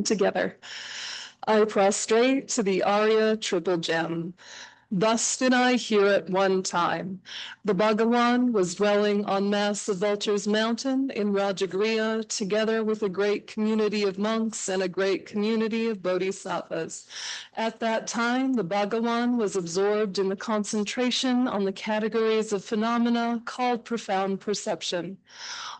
come together. I prostrate to the Arya triple gem. Thus did I hear at one time. The Bhagawan was dwelling on Mass of Vultures Mountain in Rajagriha, together with a great community of monks and a great community of bodhisattvas. At that time, the Bhagawan was absorbed in the concentration on the categories of phenomena called profound perception.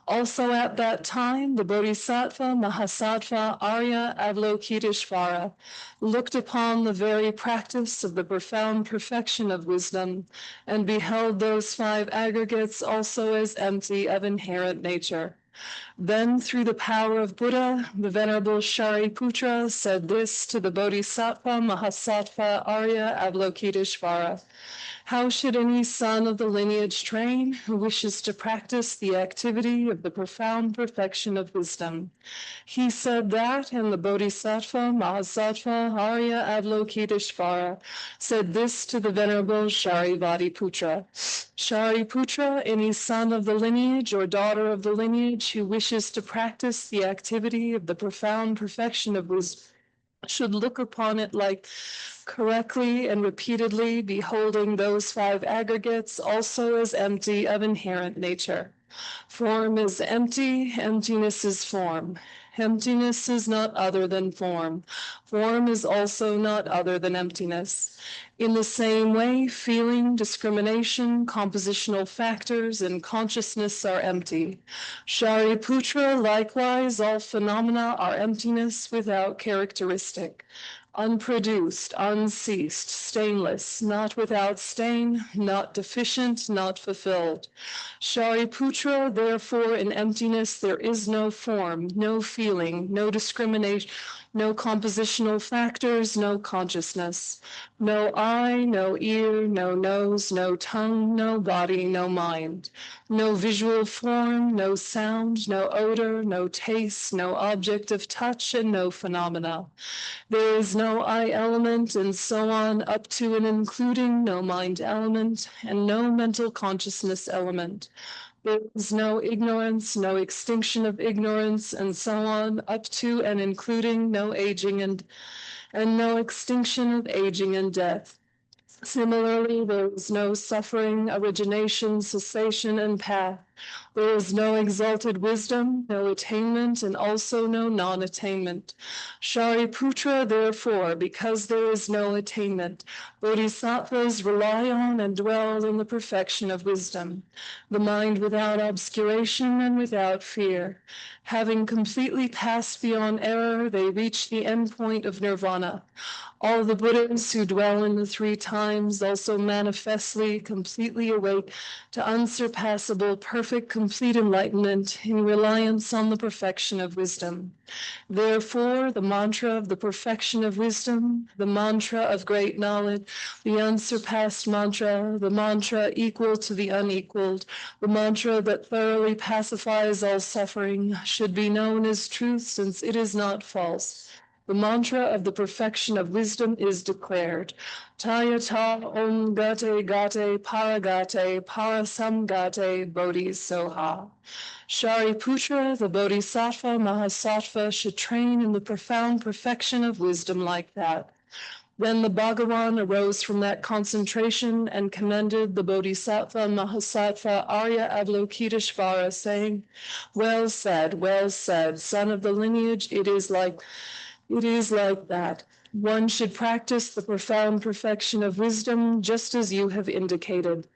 Also at that time, the Bodhisattva Mahasattva Arya Avalokiteshvara looked upon the very practice of the profound perfection of wisdom and beheld those five aggregates also as empty of inherent nature. Then, through the power of Buddha, the Venerable Shariputra said this to the Bodhisattva Mahasattva Arya Avalokiteshvara. How should any son of the lineage train who wishes to practice the activity of the profound perfection of wisdom? He said that, and the Bodhisattva Mahasattva Arya Avalokiteshvara said this to the Venerable Shariputra. Shariputra, any son of the lineage or daughter of the lineage who wishes to practice the activity of the profound perfection of wisdom should look upon it like correctly and repeatedly beholding those five aggregates also as empty of inherent nature. Form is empty, emptiness is form. Emptiness is not other than form. Form is also not other than emptiness. In the same way, feeling, discrimination, compositional factors, and consciousness are empty. Shariputra, likewise, all phenomena are emptiness without characteristic. Unproduced, unceased, stainless, not without stain, not deficient, not fulfilled. Shariputra, therefore, in emptiness there is no form, no feeling, no discrimination, no compositional factors, no consciousness, no eye, no ear, no nose, no tongue, no body, no mind, no visual form, no sound, no odor, no taste, no object of touch, and no phenomena. There is no I element, and so on, up to and including no mind element, and no mental consciousness element. There is no ignorance, no extinction of ignorance, and so on, up to and including no aging and no extinction of aging and death. Similarly, there is no suffering, origination, cessation, and path. There is no exalted wisdom, no attainment, and also no non-attainment. Shariputra, therefore, because there is no attainment, bodhisattvas rely on and dwell in the perfection of wisdom, the mind without obscuration and without fear. Having completely passed beyond error, they reach the end point of nirvana. All the Buddhas who dwell in the three times also manifestly, completely awake to unsurpassable, perfect, complete enlightenment in reliance on the perfection of wisdom. Therefore, the mantra of the perfection of wisdom, the mantra of great knowledge, the unsurpassed mantra, the mantra equal to the unequaled, the mantra that thoroughly pacifies all suffering, should be known as truth since it is not false. The mantra of the perfection of wisdom is declared. Tayata om gate gate paragate parasamgate bodhi soha. Shariputra, the Bodhisattva Mahasattva, should train in the profound perfection of wisdom like that. Then the Bhagawan arose from that concentration and commended the Bodhisattva Mahasattva Arya Avalokiteshvara, saying, well said, son of the lineage, it is like that. One should practice the profound perfection of wisdom just as you have indicated.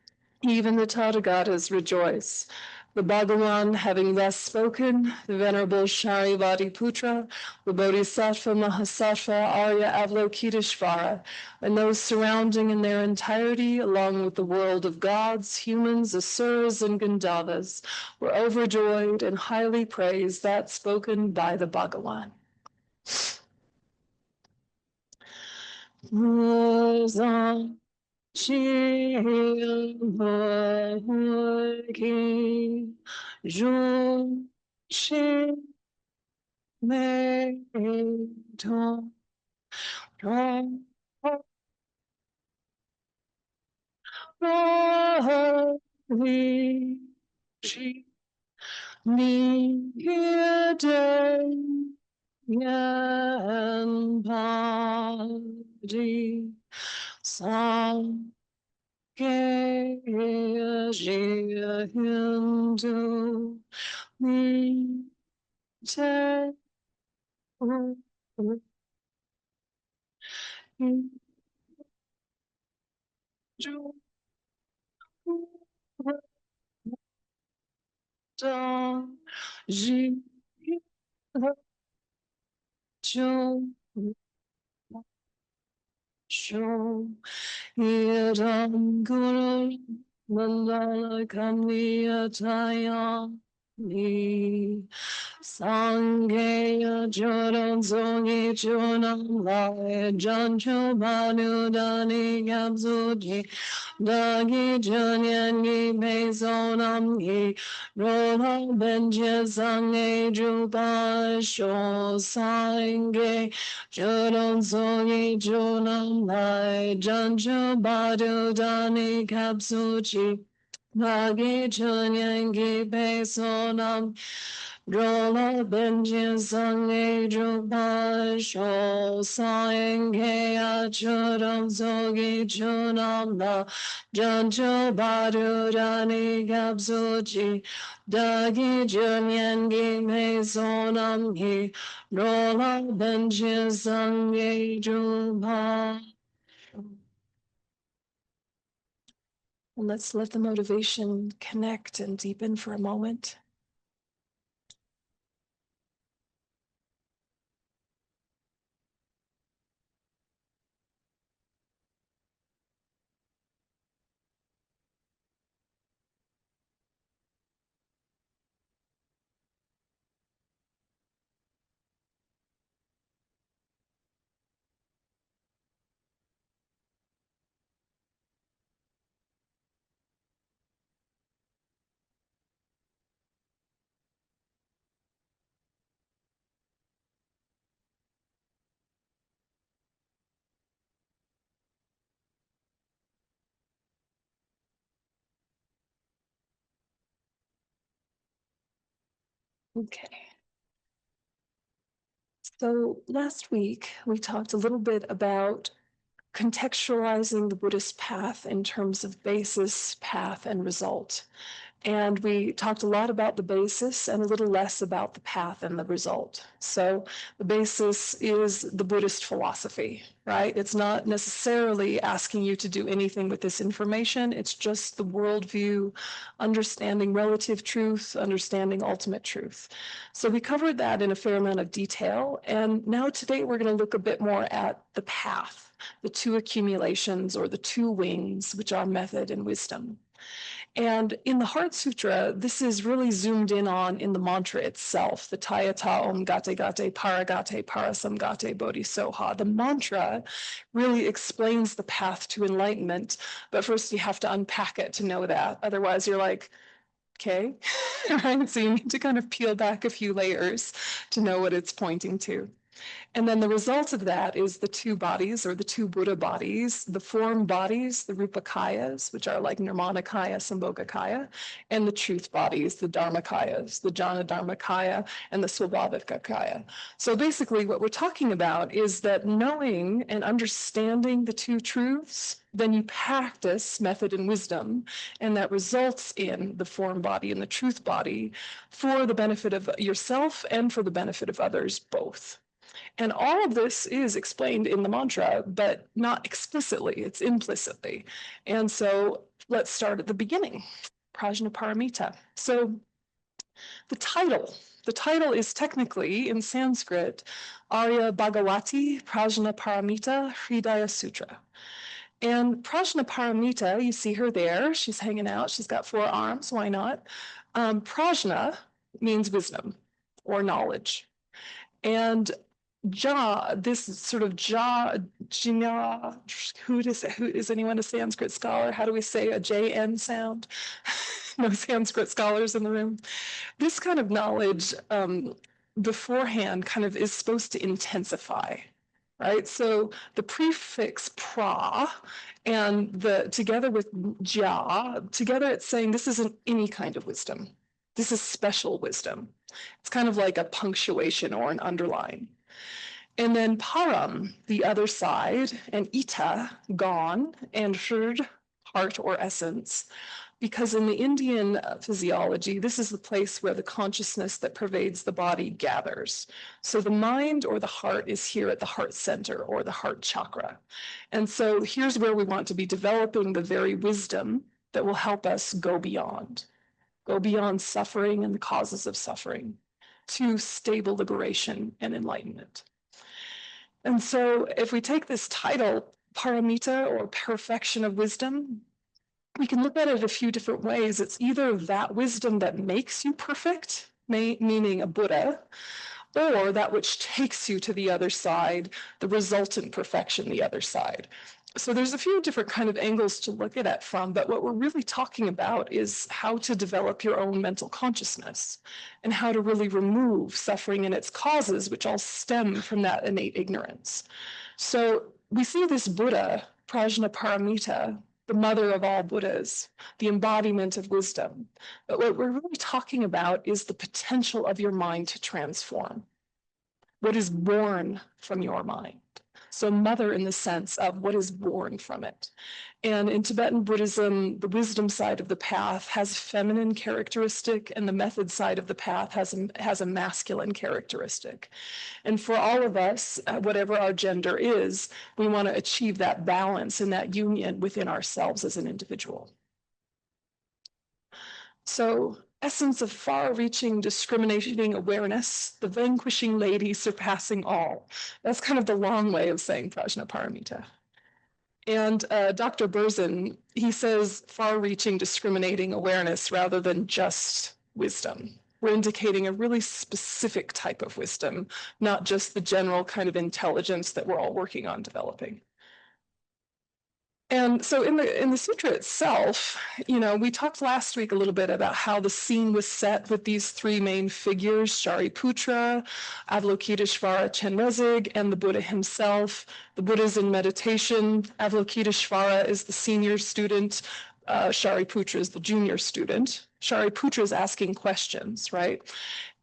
Even the Tathagatas rejoice. The Bhagawan, having thus spoken, the Venerable Shariputra, the Bodhisattva Mahasattva Arya Avalokiteshvara, and those surrounding in their entirety, along with the world of gods, humans, asuras, and Gandharvas, were overjoyed and highly praised that spoken by the Bhagawan. Losang, Chil Ki Jun Shi Me Ton Ton Li Shi Ni Day Yen Padi Sam Ge Jia Hindu Mi Te Ju Da Ji Ju Sho Yedam Guru Mandala Kamiyataya Ni Sangeya Jodan Zongi Chunam Lai Jancho Manu Dani Gabzuji Dagi Junyan Yi Mezonam Yi Rola Benje Zange Juba Sho Sange Jodan Zongi Chunam Lai Jancho Badu Dani Gabzuji Nagi Chunyangi Pesonam Drola Benjin Sange Drupa Sho Sange Achuram Zogi Chunam La Jancho Badu Dani Gabsuchi Dagi Chunyangi Pesonam Hi Drola Benjin Sange Drupa. Let's let the motivation connect and deepen for a moment. Okay. So last week, we talked a little bit about contextualizing the Buddhist path in terms of basis, path, and result. And we talked a lot about the basis and a little less about the path and the result. So the basis is the Buddhist philosophy, right? It's not necessarily asking you to do anything with this information. It's just the worldview, understanding relative truth, understanding ultimate truth. So we covered that in a fair amount of detail. And now today we're going to look a bit more at the path, the two accumulations or the two wings, which are method and wisdom. And in the Heart Sutra, this is really zoomed in on in the mantra itself, the Tayata Om Gate Gate Paragate Parasamgate Bodhisoha. The mantra really explains the path to enlightenment, but first you have to unpack it to know that. Otherwise, you're like, okay, right? So you need to kind of peel back a few layers to know what it's pointing to. And then the result of that is the two bodies or the two Buddha bodies, the form bodies, the Rupakayas, which are like Nirmanakaya, Sambhogakaya, and the truth bodies, the Dharmakayas, the Jnana Dharmakaya, and the Swabhavakakaya. So basically what we're talking about is that knowing and understanding the two truths, then you practice method and wisdom, and that results in the form body and the truth body for the benefit of yourself and for the benefit of others both. And all of this is explained in the mantra, but not explicitly, it's implicitly. And so let's start at the beginning, Prajnaparamita. So the title is technically in Sanskrit, Arya Bhagavati Prajnaparamita Hridaya Sutra. And Prajnaparamita, you see her there, she's hanging out, she's got 4 arms, why not? Prajna means wisdom or knowledge. And this sort of jna, who is anyone a Sanskrit scholar? How do we say a JN sound? No Sanskrit scholars in the room. This kind of knowledge beforehand kind of is supposed to intensify, right? So the prefix pra and together with ja, together it's saying this isn't any kind of wisdom. This is special wisdom. It's kind of like a punctuation or an underline. And then param, the other side, and ita, gone, and hrid, heart or essence. Because in the Indian physiology, this is the place where the consciousness that pervades the body gathers. So the mind or the heart is here at the heart center or the heart chakra. And so here's where we want to be developing the very wisdom that will help us go beyond suffering and the causes of suffering to stable liberation and enlightenment. And so if we take this title, paramita or perfection of wisdom, we can look at it a few different ways. It's either that wisdom that makes you perfect, meaning a Buddha, or that which takes you to the other side, the resultant perfection, the other side. So there's a few different kind of angles to look at it from, but what we're really talking about is how to develop your own mental consciousness and how to really remove suffering and its causes, which all stem from that innate ignorance. So we see this Buddha, Prajnaparamita, the mother of all Buddhas, the embodiment of wisdom. But what we're really talking about is the potential of your mind to transform. What is born from your mind? So mother in the sense of what is born from it. And in Tibetan Buddhism, the wisdom side of the path has feminine characteristic, and the method side of the path has a masculine characteristic. And for all of us, whatever our gender is, we want to achieve that balance and that union within ourselves as an individual. So, essence of far-reaching discriminating awareness, the vanquishing lady surpassing all. That's kind of the long way of saying Prajnaparamita. And Dr. Berzin, he says far-reaching discriminating awareness rather than just wisdom. We're indicating a really specific type of wisdom, not just the general kind of intelligence that we're all working on developing. And so in the sutra itself, we talked last week a little bit about how the scene was set with these three main figures, Shariputra, Avalokiteshvara Chenrezig, and the Buddha himself. The Buddha's in meditation. Avalokiteshvara is the senior student. Shariputra is the junior student. Shariputra is asking questions, right?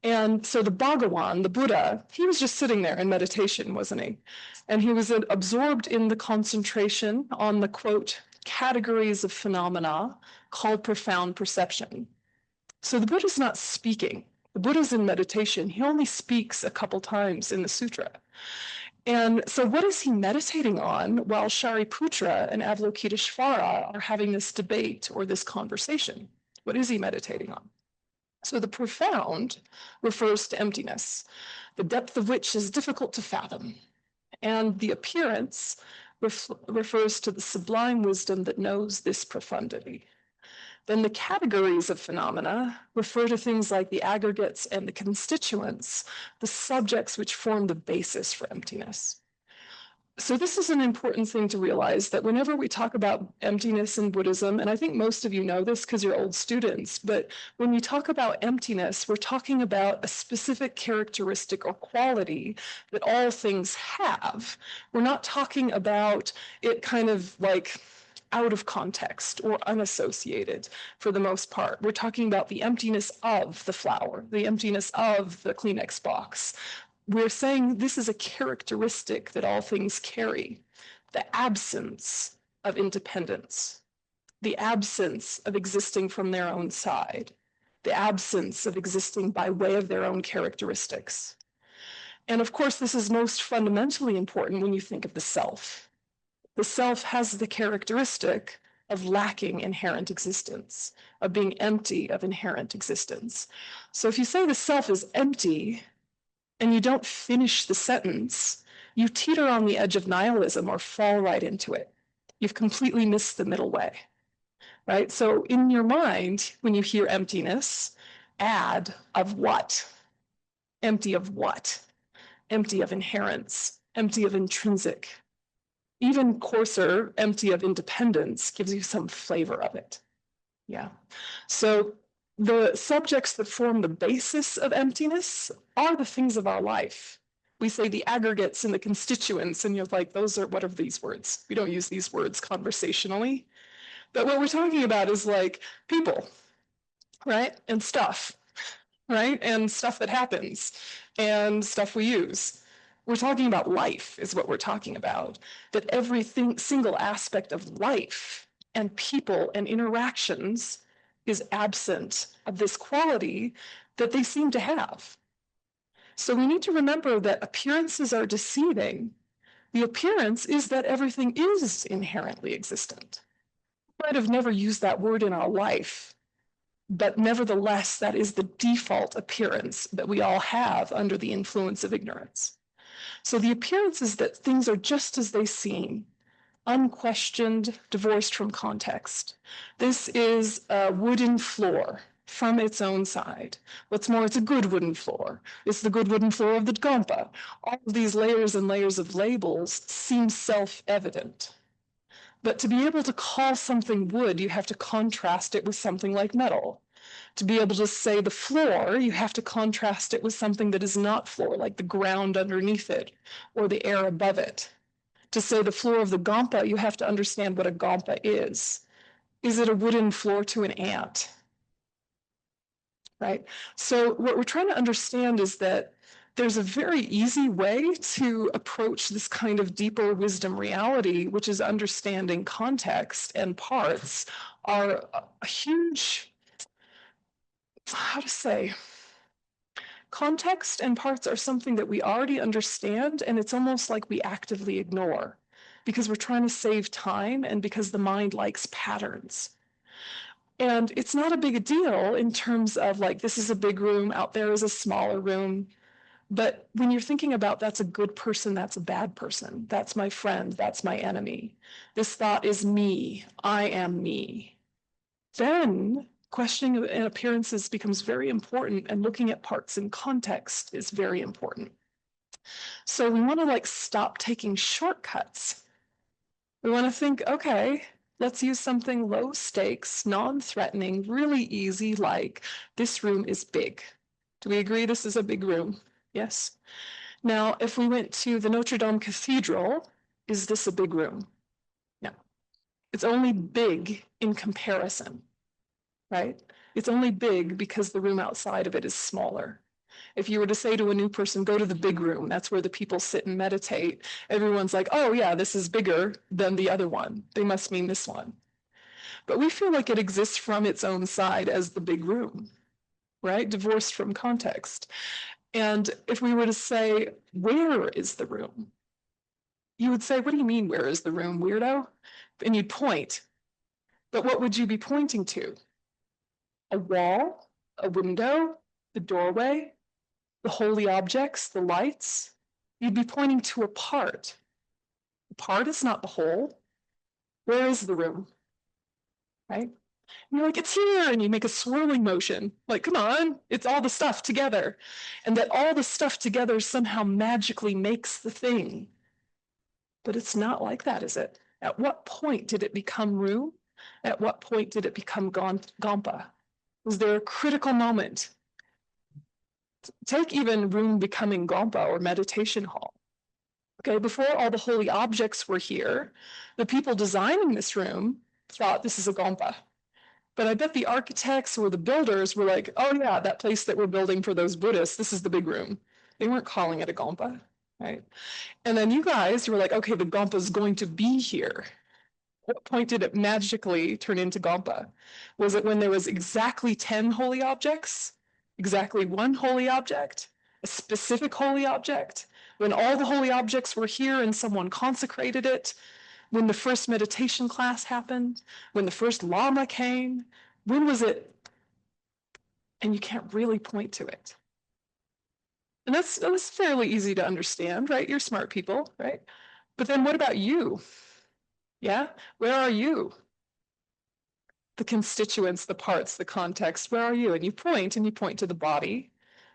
And so the Bhagawan, the Buddha, he was just sitting there in meditation, wasn't he? And he was absorbed in the concentration on the, quote, categories of phenomena called profound perception. So the Buddha's not speaking. The Buddha's in meditation. He only speaks a couple times in the sutra. And so what is he meditating on while Shariputra and Avalokiteshvara are having this debate or this conversation? What is he meditating on? So the profound refers to emptiness, the depth of which is difficult to fathom. And the appearance refers to the sublime wisdom that knows this profundity. Then the categories of phenomena refer to things like the aggregates and the constituents, the subjects which form the basis for emptiness. So this is an important thing to realize, that whenever we talk about emptiness in Buddhism, and I think most of you know this because you're old students, but when we talk about emptiness, we're talking about a specific characteristic or quality that all things have. We're not talking about it kind of like out of context or unassociated for the most part. We're talking about the emptiness of the flower, the emptiness of the Kleenex box. We're saying this is a characteristic that all things carry, the absence of independence, the absence of existing from their own side, the absence of existing by way of their own characteristics. And of course, this is most fundamentally important when you think of the self. The self has the characteristic of lacking inherent existence, of being empty of inherent existence. So if you say the self is empty, and you don't finish the sentence, you teeter on the edge of nihilism or fall right into it. You've completely missed the middle way, right? So in your mind, when you hear emptiness, add of what? Empty of what? Empty of inherence, empty of intrinsic. Even coarser, empty of independence gives you some flavor of it. Yeah. So the subjects that form the basis of emptiness are the things of our life. We say the aggregates and the constituents, and you're like, what are these words? We don't use these words conversationally. But what we're talking about is like people, right? And stuff, right? And stuff that happens, and stuff we use. We're talking about life is what we're talking about, that everything, single aspect of life and people and interactions is absent of this quality that they seem to have. So we need to remember that appearances are deceiving. The appearance is that everything is inherently existent. We might have never used that word in our life, but nevertheless, that is the default appearance that we all have under the influence of ignorance. So the appearance is that things are just as they seem, unquestioned, divorced from context. This is a wooden floor from its own side. What's more, it's a good wooden floor. It's the good wooden floor of the Gompa. All of these layers and layers of labels seem self-evident. But to be able to call something wood, you have to contrast it with something like metal. To be able to say the floor, you have to contrast it with something that is not floor, like the ground underneath it or the air above it. To say the floor of the Gompa, you have to understand what a Gompa is. Is it a wooden floor to an ant? Right? So what we're trying to understand is that there's a very easy way to approach this kind of deeper wisdom reality, which is understanding context, and parts are a huge, how to say, context and parts are something that we already understand, and it's almost like we actively ignore because we're trying to save time and because the mind likes patterns. And it's not a big a deal in terms of like, this is a big room, out there is a smaller room. But when you're thinking about that's a good person, that's a bad person, that's my friend, that's my enemy, this thought is me, I am me, then questioning and appearances becomes very important, and looking at parts in context is very important. So we want to like stop taking shortcuts. We want to think, okay, let's use something low stakes, non-threatening, really easy, like this room is big. Do we agree this is a big room? Yes. Now, if we went to the Notre Dame Cathedral, is this a big room? No. It's only big in comparison, right? It's only big because the room outside of it is smaller. If you were to say to a new person, go to the big room, that's where the people sit and meditate, everyone's like, oh yeah, this is bigger than the other one. They must mean this one. But we feel like it exists from its own side as the big room, right? Divorced from context. And if we were to say, where is the room? You would say, what do you mean, where is the room, weirdo? And you'd point. But what would you be pointing to? A wall, a window, the doorway, the holy objects, the lights? You'd be pointing to a part. The part is not the whole. Where is the room? Right? And you're like, it's here. And you make a swirling motion. Like, come on, it's all the stuff together. And that all the stuff together somehow magically makes the thing. But it's not like that, is it? At what point did it become room? At what point did it become Gompa? Was there a critical moment? Take even room becoming Gompa or meditation hall. Okay, before all the holy objects were here, the people designing this room thought this is a Gompa. But I bet the architects or the builders were like, oh yeah, that place that we're building for those Buddhists, this is the big room. They weren't calling it a Gompa, right? And then you guys were like, okay, the Gompa is going to be here. What point did it magically turn into Gompa? Was it when there was exactly 10 holy objects? Exactly one holy object? A specific holy object? When all the holy objects were here and someone consecrated it? When the first meditation class happened? When the first Lama came? When was it? And you can't really point to it. And that's fairly easy to understand, right? You're smart people, right? But then what about you? Yeah? Where are you? The constituents, the parts, the context, where are you? And you point to the body.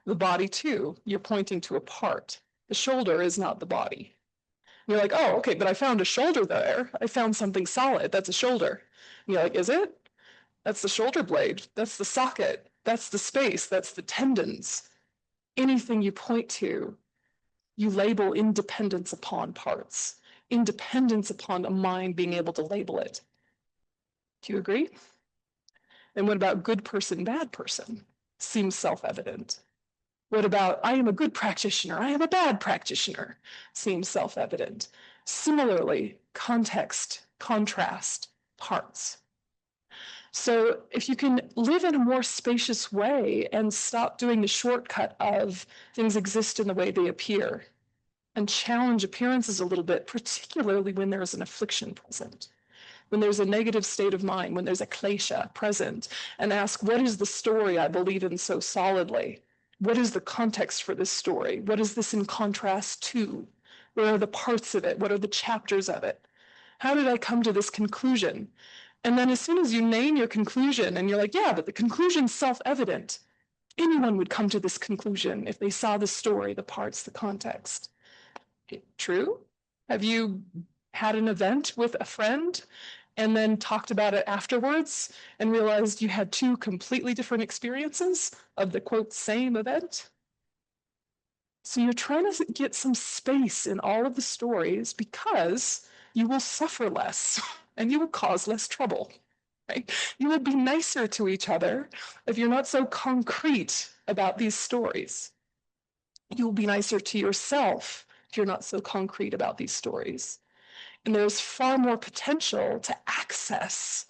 The body too, you're pointing to a part. The shoulder is not the body. And you're like, oh, okay, but I found a shoulder there. I found something solid, that's a shoulder. And you're like, is it? That's the shoulder blade, that's the socket, that's the space, that's the tendons. Anything you point to, you label independence upon parts, independence upon a mind being able to label it. Do you agree? And what about good person, bad person? Seems self-evident. What about, I am a good practitioner, I am a bad practitioner? Seems self-evident. Similarly, context, contrast, parts. So if you can live in a more spacious way and stop doing the shortcut of things exist in the way they appear and challenge appearances a little bit, particularly when there's an affliction present, when there's a negative state of mind, when there's a klesha present, and ask, what is the story I believe in so solidly? What is the context for this story? What is this in contrast to? What are the parts of it? What are the chapters of it? How did I come to this conclusion? And then as soon as you name your conclusion and you're like, yeah, but the conclusion's self-evident. Anyone would come to this conclusion if they saw the story, the parts, the context. True? Have you had an event with a friend and then talked about it afterwards and realized you had two completely different experiences of the quote same event? So you're trying to get some space in all of the stories because you will suffer less and you will cause less trouble. Right? You will be nicer to each other if you're not so concrete about these stories. You will be nicer to yourself if you're not so concrete about these stories. And there's far more potential to access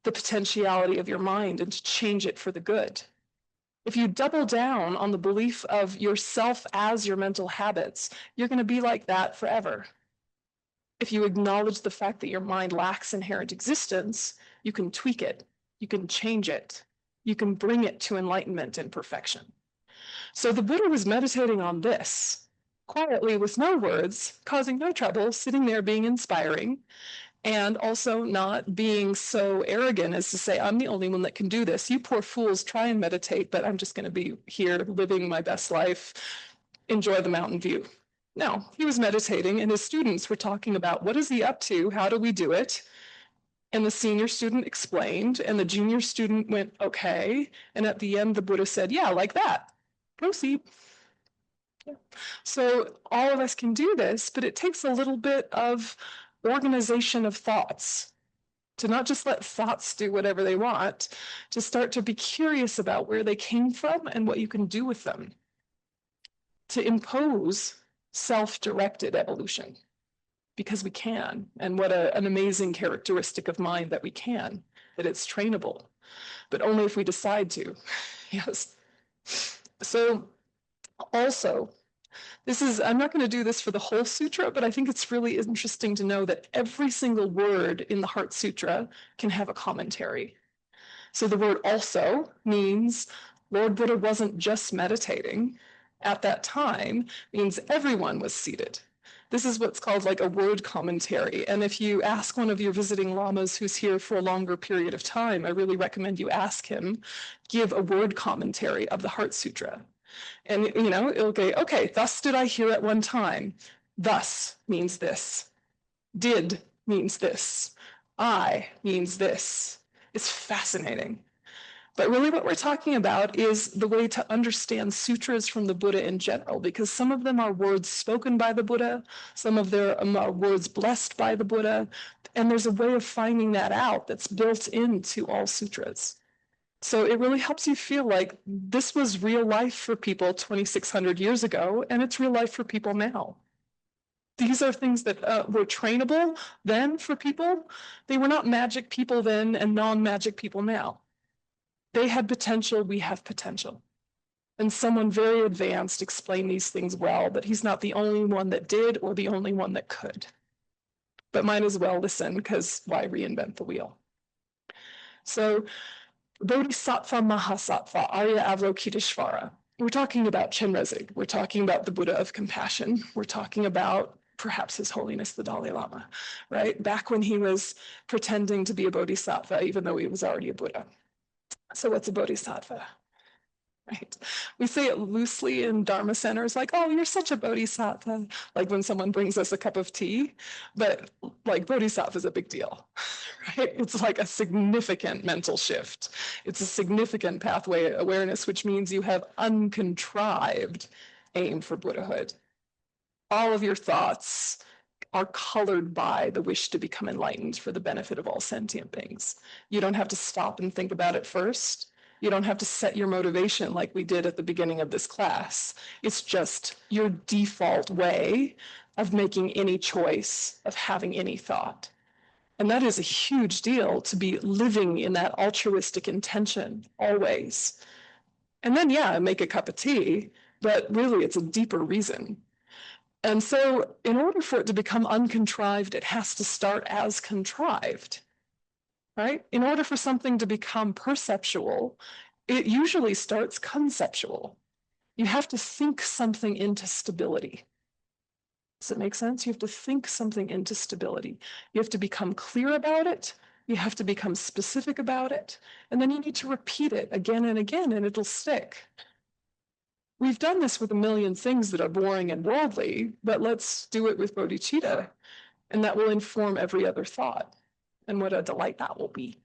the potentiality of your mind and to change it for the good. If you double down on the belief of yourself as your mental habits, you're going to be like that forever. If you acknowledge the fact that your mind lacks inherent existence, you can tweak it, you can change it, you can bring it to enlightenment and perfection. So the Buddha was meditating on this, quietly with no words, causing no trouble, sitting there being inspiring, and also not being so arrogant as to say, I'm the only one that can do this. You poor fools, try and meditate, but I'm just going to be here living my best life, enjoy the mountain view. No, he was meditating and his students were talking about what is he up to? How do we do it? And the senior student explained and the junior student went, okay. And at the end, the Buddha said, yeah, like that. Proceed. Yeah. So all of us can do this, but it takes a little bit of organization of thoughts to not just let thoughts do whatever they want, to start to be curious about where they came from and what you can do with them, to impose self-directed evolution, because we can, and what an amazing characteristic of mind that we can, that it's trainable, but only if we decide to. Yes. So also, I'm not going to do this for the whole sutra, but I think it's really interesting to know that every single word in the Heart Sutra can have a commentary. So the word also means Lord Buddha wasn't just meditating at that time, means everyone was seated. This is what's called like a word commentary. And if you ask one of your visiting lamas who's here for a longer period of time, I really recommend you ask him, give a word commentary of the Heart Sutra. And it'll go, okay, thus did I hear at one time. Thus means this. Did means this. I means this. It's fascinating. But really what we're talking about is the way to understand sutras from the Buddha in general, because some of them are words spoken by the Buddha, some of them are words blessed by the Buddha, and there's a way of finding that out that's built into all sutras. So it really helps you feel like this was real life for people 2,600 years ago, and it's real life for people now. These are things that were trainable then for people. They were not magic people then and non-magic people now. They had potential, we have potential. And someone very advanced explained these things well, but he's not the only one that did or the only one that could. But might as well listen, because why reinvent the wheel? So Bodhisattva Mahasattva, Arya Avalokiteshvara. We're talking about Chenrezig. We're talking about the Buddha of compassion. We're talking about perhaps His Holiness the Dalai Lama, right? Back when he was pretending to be a bodhisattva, even though he was already a Buddha. So what's a bodhisattva? Right? We say it loosely in Dharma centers, like, oh, you're such a bodhisattva, like when someone brings us a cup of tea, but like bodhisattva is a big deal, right? It's like a significant mental shift. It's a significant pathway awareness, which means you have uncontrived aim for Buddhahood. All of your thoughts are colored by the wish to become enlightened for the benefit of all sentient beings. You don't have to stop and think about it first. You don't have to set your motivation like we did at the beginning of this class. It's just your default way of making any choice, of having any thought. And that is a huge deal, to be living in that altruistic intention always. And then, yeah, make a cup of tea, but really it's a deeper reason. And so in order for it to become uncontrived, it has to start as contrived, right? In order for something to become perceptual, it usually starts conceptual. You have to think something into stability. Does it make sense? You have to think something into stability. You have to become clear about it. You have to become specific about it. And then you need to repeat it again and again, and it'll stick. We've done this with a million things that are boring and worldly, but let's do it with bodhicitta, and that will inform every other thought. And what a delight that will be.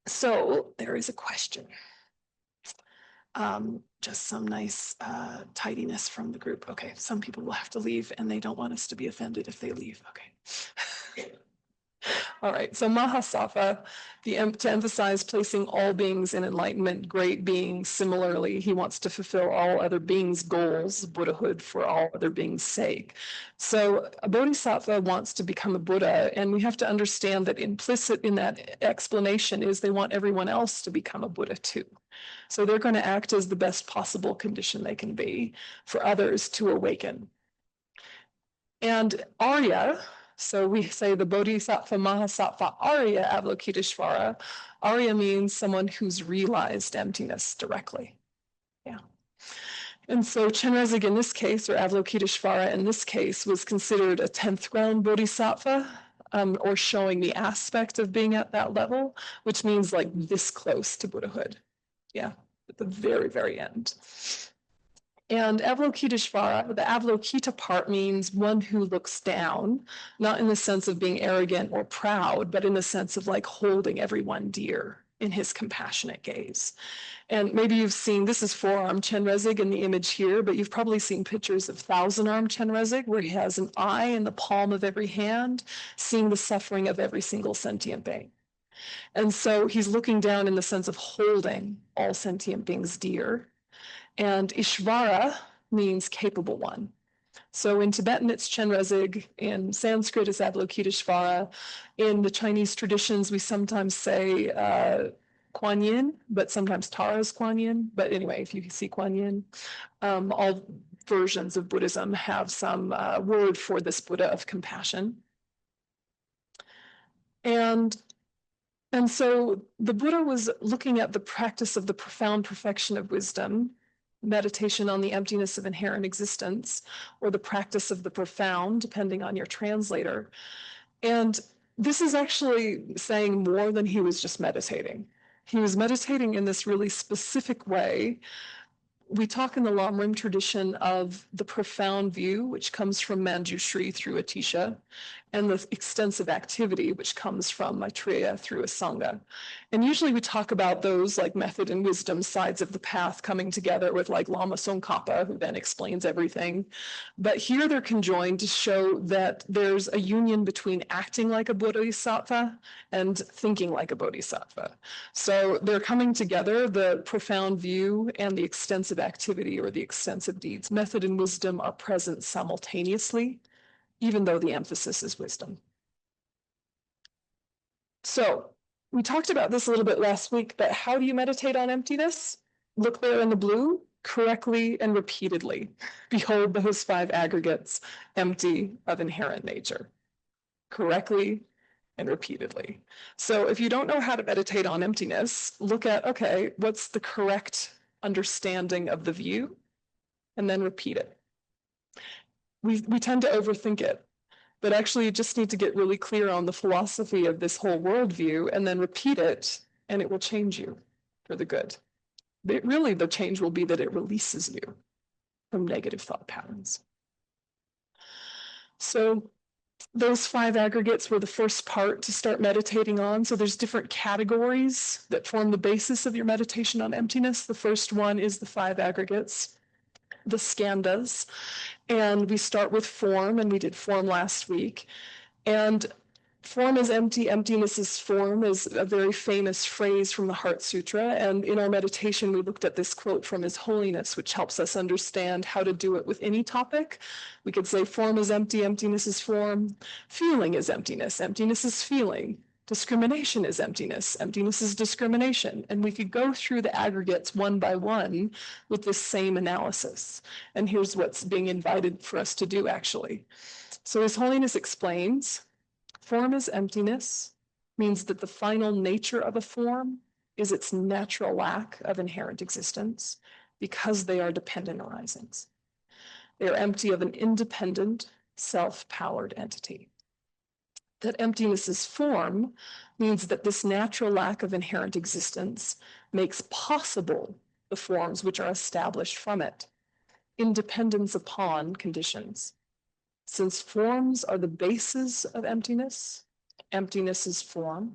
So there is a question. Just some nice tidiness from the group. Okay, some people will have to leave and they don't want us to be offended if they leave. Okay. All right, so Mahasattva, to emphasize placing all beings in enlightenment, great beings. Similarly, he wants to fulfill all other beings' goals, Buddhahood for all other beings' sake. So a bodhisattva wants to become a Buddha, and we have to understand that implicit in that explanation is they want everyone else to become a Buddha too. So they're going to act as the best possible condition they can be for others to awaken. And Arya, so we say the Bodhisattva, Mahasattva, Arya Avalokiteshvara. Arya means someone who's realized emptiness directly. Yeah. And so Chenrezig in this case, or Avalokiteshvara in this case, was considered a 10th ground Bodhisattva, or showing the aspect of being at that level, which means like this close to Buddhahood. Yeah, at the very, very end. And Avalokiteshvara, the Avalokita part means one who looks down, not in the sense of being arrogant or proud, but in the sense of like holding everyone dear in his compassionate gaze. And maybe you've seen, this is four-arm Chenrezig in the image here, but you've probably seen pictures of thousand-arm Chenrezig where he has an eye in the palm of every hand, seeing the suffering of every single sentient being. And so he's looking down in the sense of holding all sentient beings dear. And Ishvara means capable one. So in Tibetan, it's Chenrezig. In Sanskrit, it's Avalokiteshvara. In the Chinese traditions, we sometimes say Kuan Yin, but sometimes Tara is Kuan Yin. But anyway, if you see Kuan Yin, all versions of Buddhism have some word for this Buddha of compassion. And so the Buddha was looking at the practice of the profound perfection of wisdom, meditation on the emptiness of inherent existence, or the practice of the profound, depending on your translator. And this is actually saying more than he was just meditating. He was meditating in this really specific way. We talk in the Lamrim tradition of the profound view, which comes from Manjushri through Atisha, and the extensive activity, which comes from Maitreya through Asanga. And usually we talk about those like method and wisdom sides of the path coming together with like Lama Tsongkhapa, who then explains everything. But here they're conjoined to show that there's a union between acting like a bodhisattva and thinking like a bodhisattva. So they're coming together, the profound view and the extensive activity or the extensive deeds. Method and wisdom are present simultaneously, even though the emphasis is wisdom. So we talked about this a little bit last week, but how do you meditate on emptiness? Look there in the blue, correctly and repeatedly. Behold those 5 aggregates empty of inherent nature. Correctly and repeatedly. So if you don't know how to meditate on emptiness, look at, okay, what's the correct understanding of the view? And then repeat it. We tend to overthink it, but actually you just need to get really clear on the philosophy of this whole worldview and then repeat it, and it will change you for the good. But really, the change will be that it releases you from negative thought patterns. So those 5 aggregates were the first part to start meditating on. So there's different categories that form the basis of your meditation on emptiness. The first one is the 5 aggregates, the skandhas. And we start with form, and we did form last week. And Form is empty, emptiness is form is a very famous phrase from the Heart Sutra. And in our meditation, we looked at this quote from His Holiness, which helps us understand how to do it with any topic. We could say form is empty, emptiness is form. Feeling is emptiness, emptiness is feeling. Discrimination is emptiness, emptiness is discrimination. And we could go through the aggregates one by one with this same analysis. And here's what's being invited for us to do, actually. So His Holiness explains, form is emptiness, means that the final nature of a form is its natural lack of inherent existence because they are dependent arisings. They are empty of an independent, self-powered entity. That emptiness is form means that this natural lack of inherent existence makes possible the forms which are established from it, independence upon conditions. Since forms are the basis of emptiness, emptiness is form.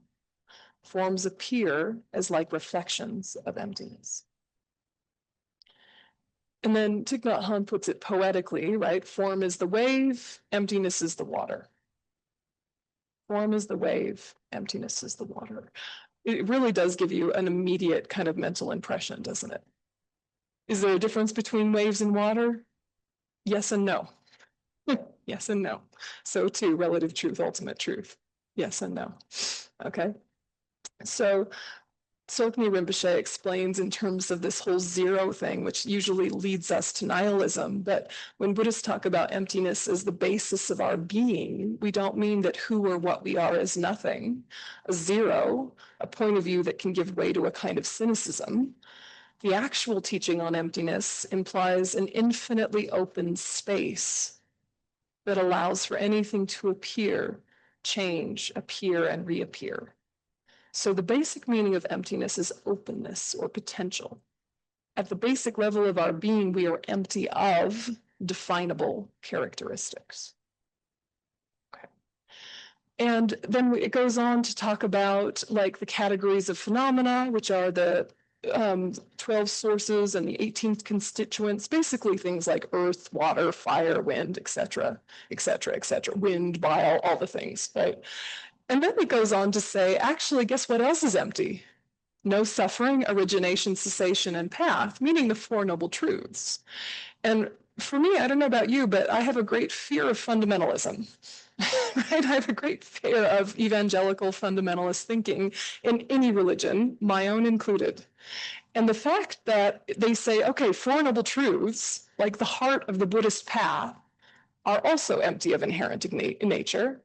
Forms appear as like reflections of emptiness. And then Thich Nhat Hanh puts it poetically, right? Form is the wave, emptiness is the water. Form is the wave, emptiness is the water. It really does give you an immediate kind of mental impression, doesn't it? Is there a difference between waves and water? Yes and no. Yes and no. So too, relative truth, ultimate truth. Yes and no. Okay. So Tsoknyi Rinpoche explains in terms of this whole zero thing, which usually leads us to nihilism. But when Buddhists talk about emptiness as the basis of our being, we don't mean that who or what we are is nothing. A zero, a point of view that can give way to a kind of cynicism. The actual teaching on emptiness implies an infinitely open space that allows for anything to appear, change, appear, and reappear. So the basic meaning of emptiness is openness or potential. At the basic level of our being, we are empty of definable characteristics. Okay. And then it goes on to talk about like the categories of phenomena, which are the 12 sources and the 18th constituents, basically things like earth, water, fire, wind, etc., etc., etc., wind, bile, all the things, right? And then it goes on to say, actually, guess what else is empty? No suffering, origination, cessation, and path, meaning the Four Noble Truths. And for me, I don't know about you, but I have a great fear of fundamentalism. Right? I have a great fear of evangelical fundamentalist thinking in any religion, my own included. And the fact that they say, okay, Four Noble Truths, like the heart of the Buddhist path, are also empty of inherent nature,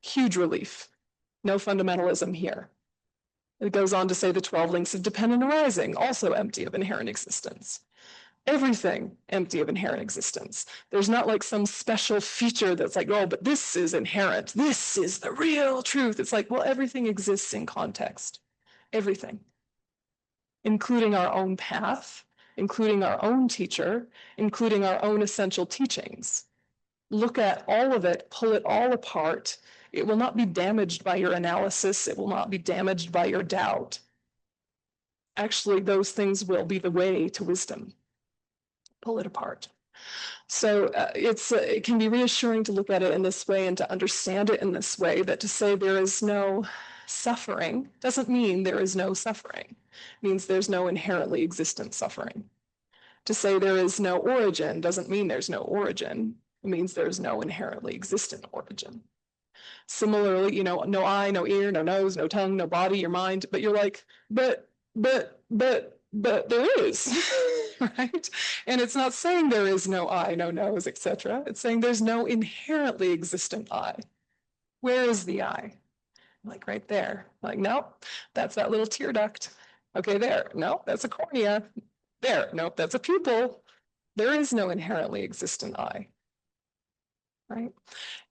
huge relief. No fundamentalism here. It goes on to say the 12 links of dependent arising, also empty of inherent existence. Everything empty of inherent existence. There's not like some special feature that's like, oh, but this is inherent. This is the real truth. It's like, well, everything exists in context. Everything. Including our own path, including our own teacher, including our own essential teachings. Look at all of it, pull it all apart. It will not be damaged by your analysis. It will not be damaged by your doubt. Actually, those things will be the way to wisdom. Pull it apart. So it can be reassuring to look at it in this way and to understand it in this way, that to say there is no suffering doesn't mean there is no suffering. It means there's no inherently existent suffering. To say there is no origin doesn't mean there's no origin. It means there's no inherently existent origin. Similarly, no eye, no ear, no nose, no tongue, no body, your mind, but you're like, but there is, right? And it's not saying there is no eye, no nose, etc. It's saying there's no inherently existent eye. Where is the eye? Like right there. Like, nope, that's that little tear duct. Okay, there. No, that's a cornea. There. Nope, that's a pupil. There is no inherently existent eye. Right?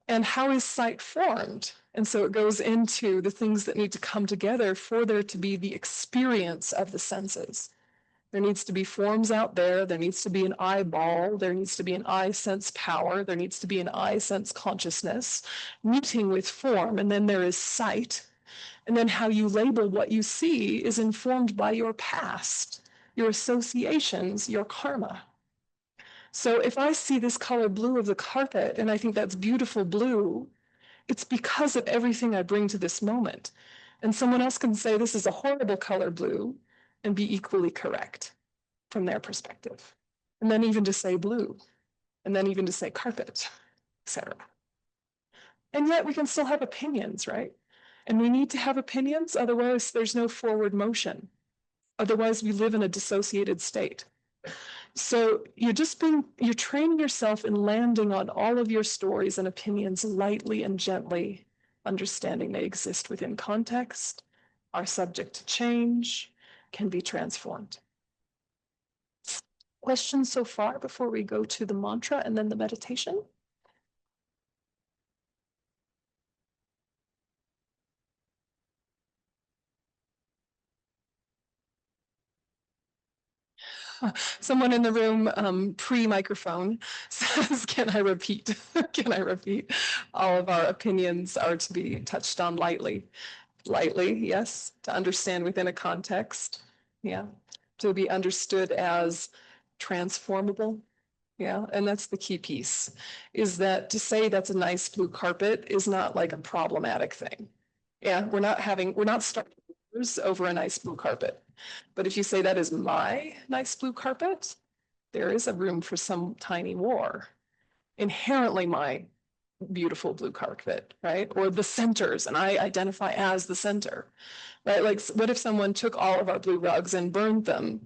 And how is sight formed? And so it goes into the things that need to come together for there to be the experience of the senses. There needs to be forms out there. There needs to be an eyeball. There needs to be an eye sense power. There needs to be an eye sense consciousness meeting with form. And then there is sight. And then how you label what you see is informed by your past, your associations, your karma. So if I see this color blue of the carpet and I think that's beautiful blue, It's because of everything I bring to this moment. And someone else can say this is a horrible color blue and be equally correct from their perspective. And then even to say blue, and then even to say carpet, etc. And yet we can still have opinions, right? And we need to have opinions, otherwise there's no forward motion. Otherwise we live in a dissociated state. So you're training yourself in landing on all of your stories and opinions lightly and gently, understanding they exist within context, are subject to change, can be transformed. Questions so far before we go to the mantra and then the meditation? Someone in the room pre-microphone says, can I repeat? Can I repeat? All of our opinions are to be touched on lightly. Lightly, yes, to understand within a context. Yeah, to be understood as transformable. Yeah, and that's the key piece, is that to say that's a nice blue carpet is not like a problematic thing. Yeah, we're not starting wars over a nice blue carpet. But if you say that is my nice blue carpet, there is a room for some tiny war. Inherently my beautiful blue carpet, right? Or the centers, and I identify as the center, right? Like, what if someone took all of our blue rugs and burned them?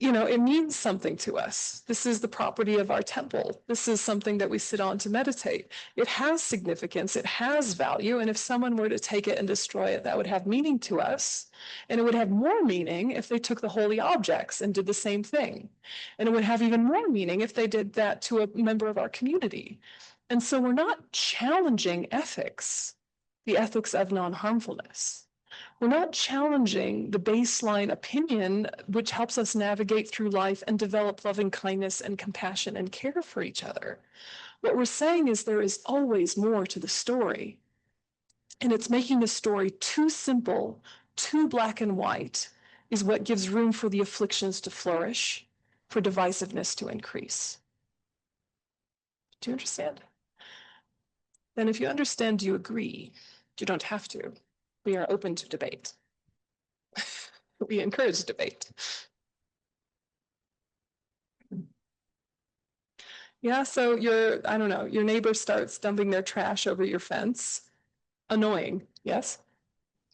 You know, it means something to us. This is the property of our temple. This is something that we sit on to meditate. It has significance, it has value, and if someone were to take it and destroy it, that would have meaning to us. And it would have more meaning if they took the holy objects and did the same thing. And it would have even more meaning if they did that to a member of our community. And so we're not challenging ethics, the ethics of non-harmfulness. We're not challenging the baseline opinion, which helps us navigate through life and develop loving kindness and compassion and care for each other. What we're saying is there is always more to the story. And it's making the story too simple, too black and white, is what gives room for the afflictions to flourish, for divisiveness to increase. Do you understand? Then if you understand, do you agree? You don't have to. We are open to debate. We encourage debate. Yeah, so I don't know, your neighbor starts dumping their trash over your fence. Annoying, yes?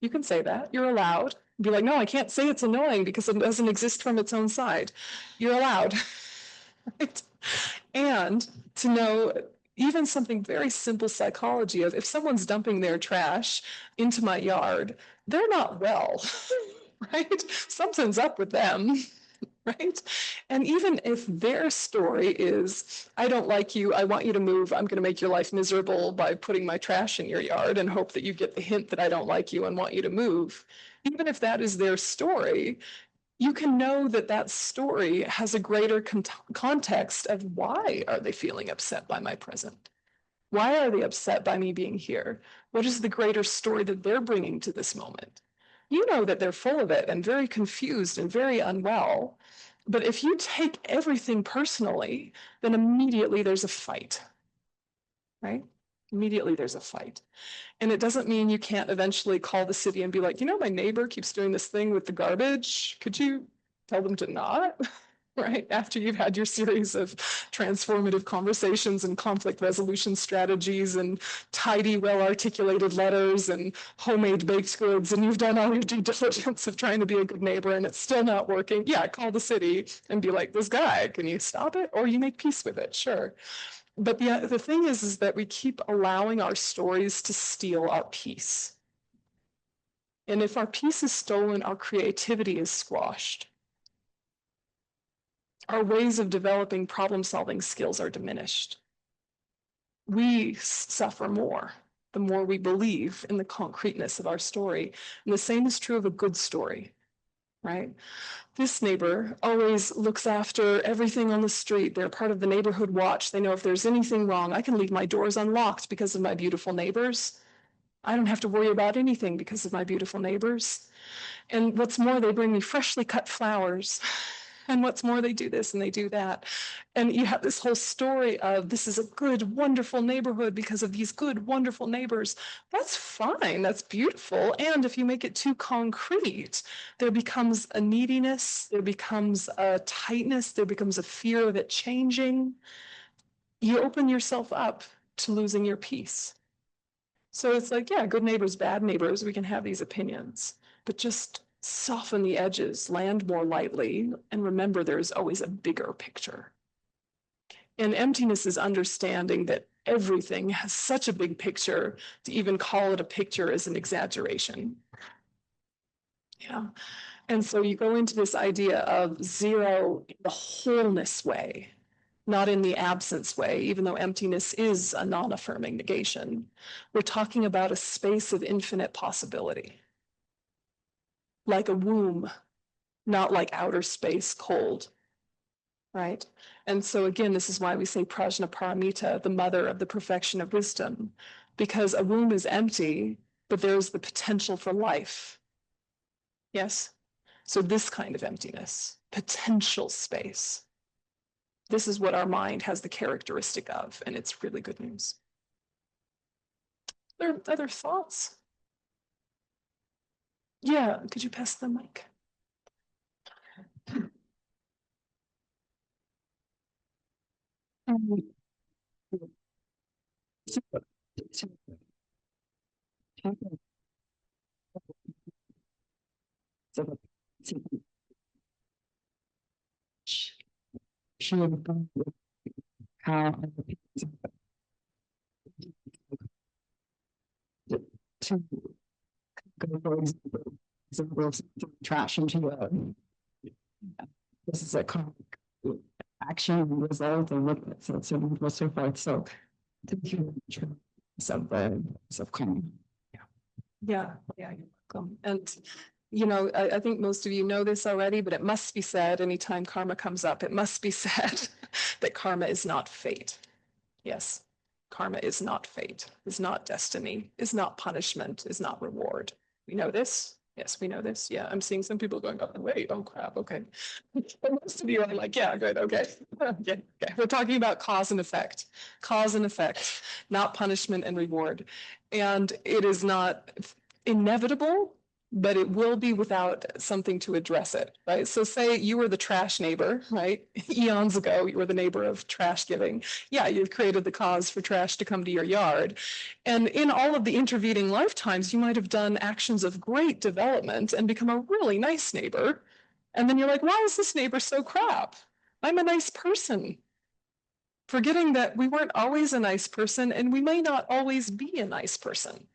You can say that. You're allowed. Be like, no, I can't say it's annoying because it doesn't exist from its own side. You're allowed. Right? And to know even something very simple psychology of if someone's dumping their trash into my yard, they're not well, right? Something's up with them. Right? And even if their story is, I don't like you, I want you to move, I'm going to make your life miserable by putting my trash in your yard and hope that you get the hint that I don't like you and want you to move. Even if that is their story, you can know that that story has a greater context of why are they feeling upset by my present? Why are they upset by me being here? What is the greater story that they're bringing to this moment? You know that they're full of it and very confused and very unwell. But if you take everything personally, then immediately there's a fight, right? Immediately there's a fight. And it doesn't mean you can't eventually call the city and be like, you know, my neighbor keeps doing this thing with the garbage. Could you tell them to not? Right? After you've had your series of transformative conversations and conflict resolution strategies and tidy, well-articulated letters and homemade baked goods, and you've done all your due diligence of trying to be a good neighbor and it's still not working, yeah, call the city and be like, this guy, can you stop it? Or you make peace with it, sure. But the thing is that we keep allowing our stories to steal our peace. And if our peace is stolen, our creativity is squashed. Our ways of developing problem-solving skills are diminished. We suffer more the more we believe in the concreteness of our story. And the same is true of a good story, right? This neighbor always looks after everything on the street. They're part of the neighborhood watch. They know if there's anything wrong, I can leave my doors unlocked because of my beautiful neighbors. I don't have to worry about anything because of my beautiful neighbors. And what's more, they bring me freshly cut flowers And what's more, they do this and they do that. And you have this whole story of this is a good, wonderful neighborhood because of these good, wonderful neighbors. That's fine. That's beautiful. And if you make it too concrete, there becomes a neediness, there becomes a tightness, there becomes a fear of it changing. You open yourself up to losing your peace. So it's like, yeah, good neighbors, bad neighbors, we can have these opinions, but just soften the edges, land more lightly, and remember there's always a bigger picture. And emptiness is understanding that everything has such a big picture, to even call it a picture is an exaggeration. Yeah. And so you go into this idea of zero in the wholeness way, not in the absence way, even though emptiness is a non-affirming negation. We're talking about a space of infinite possibility, like a womb, not like outer space, cold, right? And so again, this is why we say Prajnaparamita, the mother of the perfection of wisdom, because a womb is empty, but there's the potential for life. Yes? So this kind of emptiness, potential space. This is what our mind has the characteristic of, and it's really good news. Are there other thoughts? Yeah, could you pass the mic? How to go for example, trash into a this is a action result and what so so forth. So of calm. Yeah, yeah, you're welcome. And you know, I think most of you know this already, but it must be said anytime karma comes up, it must be said that karma is not fate. Yes, karma is not fate, is not destiny, is not punishment, is not reward. We know this. Yes, we know this. Yeah, I'm seeing some people going, oh, wait, oh crap, okay. And most of you are like, yeah, good, okay. Okay, okay. We're talking about cause and effect, not punishment and reward. And it is not inevitable, but it will be without something to address it, right? So say you were the trash neighbor, right? Eons ago, you were the neighbor of trash giving. Yeah, you've created the cause for trash to come to your yard. And in all of the intervening lifetimes, you might have done actions of great development and become a really nice neighbor. And then you're like, why is this neighbor so crap? I'm a nice person. Forgetting that we weren't always a nice person and we may not always be a nice person.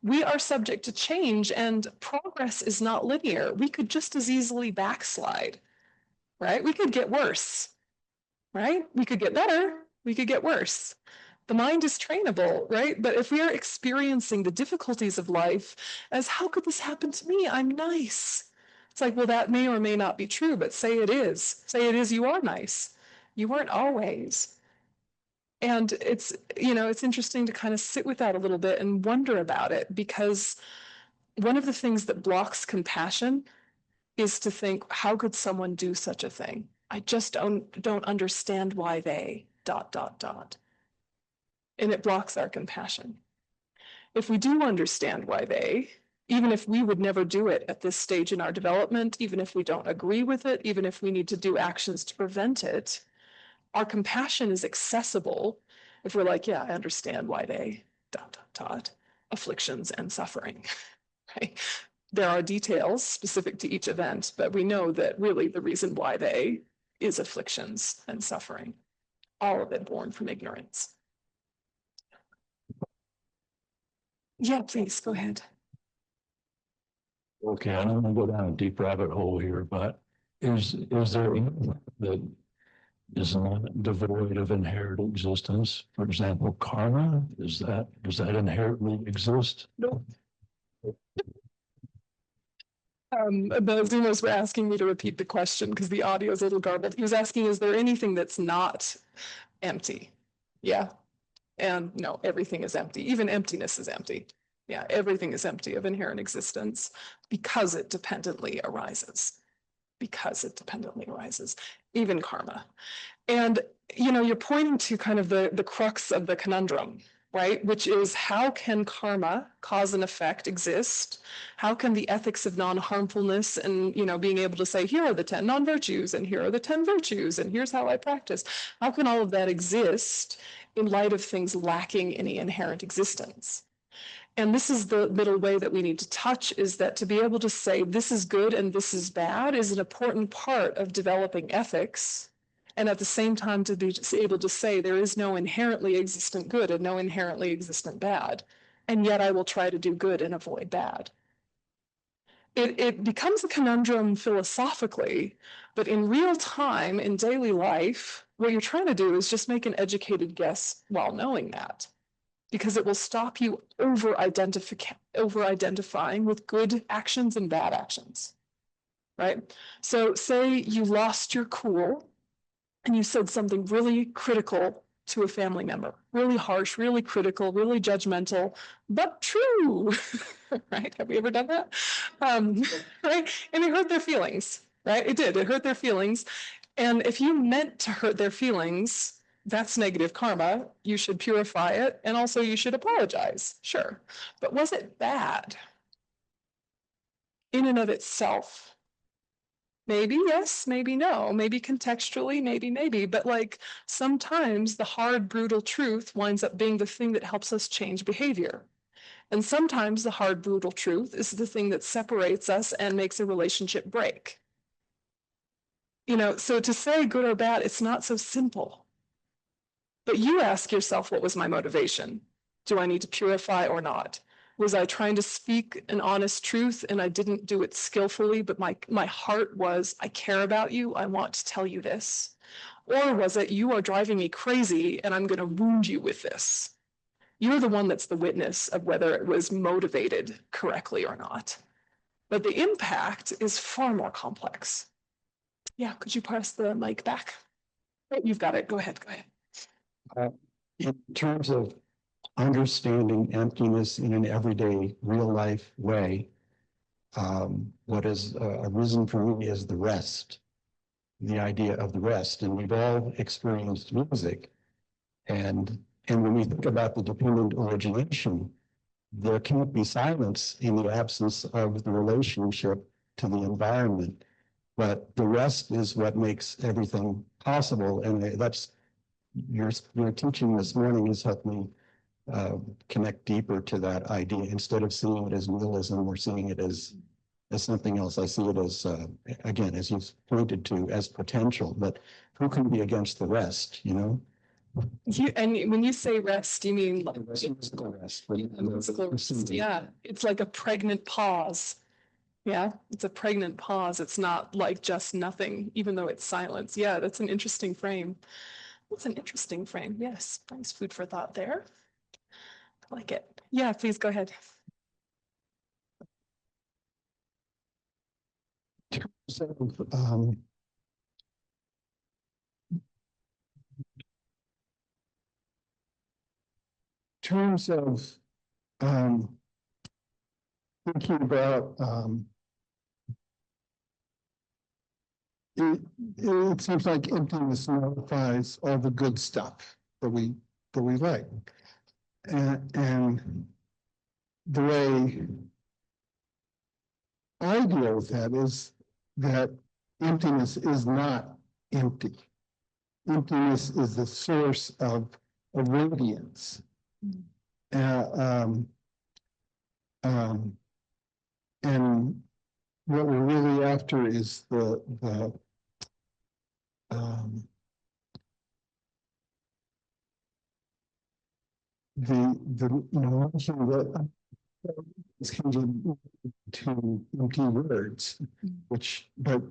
We are subject to change and progress is not linear. We could just as easily backslide, right? We could get worse, right? We could get better, we could get worse. The mind is trainable, right? But if we are experiencing the difficulties of life as how could this happen to me? I'm nice. It's like, well, that may or may not be true, but say it is. Say it is, you are nice. You weren't always. And it's, you know, it's interesting to kind of sit with that a little bit and wonder about it because one of the things that blocks compassion is to think, how could someone do such a thing? I just don't understand why they ... And it blocks our compassion. If we do understand why they, even if we would never do it at this stage in our development, even if we don't agree with it, even if we need to do actions to prevent it, our compassion is accessible if we're like, yeah, I understand why they ... afflictions and suffering, right? There are details specific to each event, but we know that really the reason why they is afflictions and suffering, all of it born from ignorance. Yeah, please go ahead. Okay, I don't want to go down a deep rabbit hole here, but is there anything that is not devoid of inherent existence? For example, karma, does that inherently exist? No. The Zoomers were asking me to repeat the question because the audio is a little garbled. He was asking, is there anything that's not empty? Yeah. And no, everything is empty. Even emptiness is empty. Yeah, everything is empty of inherent existence because it dependently arises. because it dependently arises, even karma. And, you know, you're pointing to kind of the crux of the conundrum, right? Which is, how can karma, cause and effect, exist? How can the ethics of non-harmfulness and, you know, being able to say, here are the 10 non-virtues and here are the 10 virtues and here's how I practice. How can all of that exist in light of things lacking any inherent existence? And this is the middle way that we need to touch, is that to be able to say this is good and this is bad is an important part of developing ethics. And at the same time, to be able to say there is no inherently existent good and no inherently existent bad. And yet I will try to do good and avoid bad. It becomes a conundrum philosophically, but in real time, in daily life, what you're trying to do is just make an educated guess while knowing that, because it will stop you over-identifying with good actions and bad actions, right? So say you lost your cool and you said something really critical to a family member, really harsh, really critical, really judgmental, but true, right? Have we ever done that? Right? And it hurt their feelings, right? It did, it hurt their feelings. And if you meant to hurt their feelings, that's negative karma. You should purify it. And also you should apologize, sure. But was it bad in and of itself? Maybe yes, maybe no, maybe contextually, maybe, but like sometimes the hard, brutal truth winds up being the thing that helps us change behavior. And sometimes the hard, brutal truth is the thing that separates us and makes a relationship break. You know, so to say good or bad, it's not so simple. But you ask yourself, what was my motivation? Do I need to purify or not? Was I trying to speak an honest truth and I didn't do it skillfully, but my heart was, I care about you, I want to tell you this? Or was it, you are driving me crazy and I'm going to wound you with this? You're the one that's the witness of whether it was motivated correctly or not. But the impact is far more complex. Yeah, could you pass the mic back? Oh, you've got it. Go ahead. In terms of understanding emptiness in an everyday, real life way, what has arisen for me is the rest, the idea of the rest. And we've all experienced music. And when we think about the dependent origination, there can't be silence in the absence of the relationship to the environment. But the rest is what makes everything possible. And that's your teaching this morning has helped me connect deeper to that idea. Instead of seeing it as nihilism, we're seeing it as something else. I see it as, again, as you've pointed to, as potential. But who can be against the rest, you know? And when you say rest, you mean like Physical rest. physical rest. Yeah, it's like a pregnant pause. Yeah, it's a pregnant pause. It's not like just nothing, even though it's silence. Yeah, that's an interesting frame. That's an interesting frame. Yes, nice food for thought there. I like it. Yeah, please go ahead. So, terms of thinking about it seems like emptiness nullifies all the good stuff that we like, and the way I deal with that is that emptiness is not empty. Emptiness is the source of radiance. And what we're really after is the notion that is conjured to empty words, which but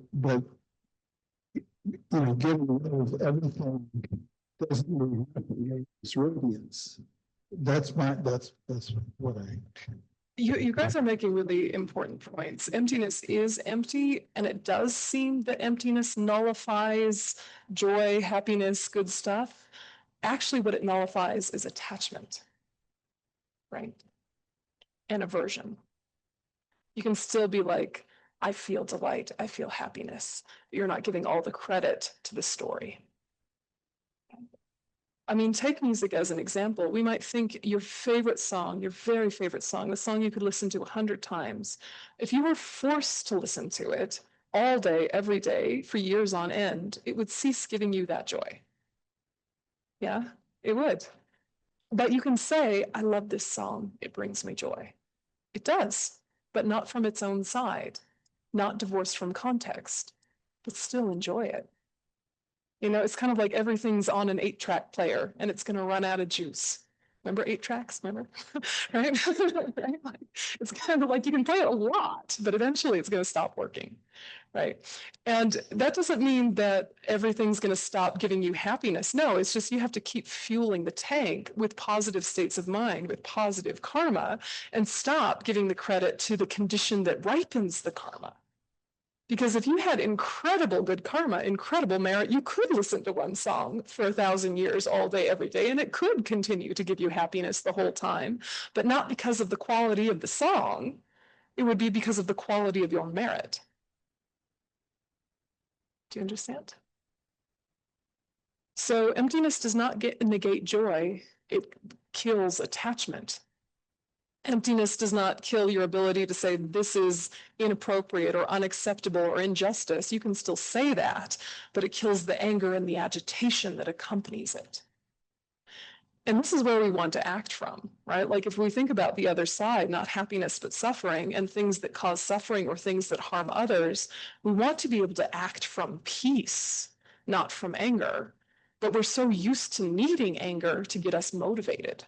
getting rid of everything doesn't really happen. It's radiance. That's what I. You guys are making really important points. Emptiness is empty, and it does seem that emptiness nullifies joy, happiness, good stuff. Actually, what it nullifies is attachment, right? And aversion. You can still be like, I feel delight, I feel happiness. You're not giving all the credit to the story. I mean, take music as an example. We might think your favorite song, your very favorite song, the song you could listen to 100 times, if you were forced to listen to it all day, every day, for years on end, it would cease giving you that joy. Yeah, it would. But you can say, I love this song, it brings me joy. It does, but not from its own side, not divorced from context, but still enjoy it. You know, it's kind of like everything's on an 8-track player and it's going to run out of juice. Remember 8 tracks? Remember? Right? Right? Like, it's kind of like you can play it a lot, but eventually it's going to stop working. Right? And that doesn't mean that everything's going to stop giving you happiness. No, it's just you have to keep fueling the tank with positive states of mind, with positive karma, and stop giving the credit to the condition that ripens the karma. Because if you had incredible good karma, incredible merit, you could listen to one song for 1,000 years, all day, every day, and it could continue to give you happiness the whole time, but not because of the quality of the song. It would be because of the quality of your merit. Do you understand? So emptiness does not negate joy. It kills attachment. Emptiness does not kill your ability to say this is inappropriate or unacceptable or injustice. You can still say that, but it kills the anger and the agitation that accompanies it. And this is where we want to act from, right? Like if we think about the other side, not happiness, but suffering, and things that cause suffering or things that harm others, we want to be able to act from peace, not from anger. But we're so used to needing anger to get us motivated.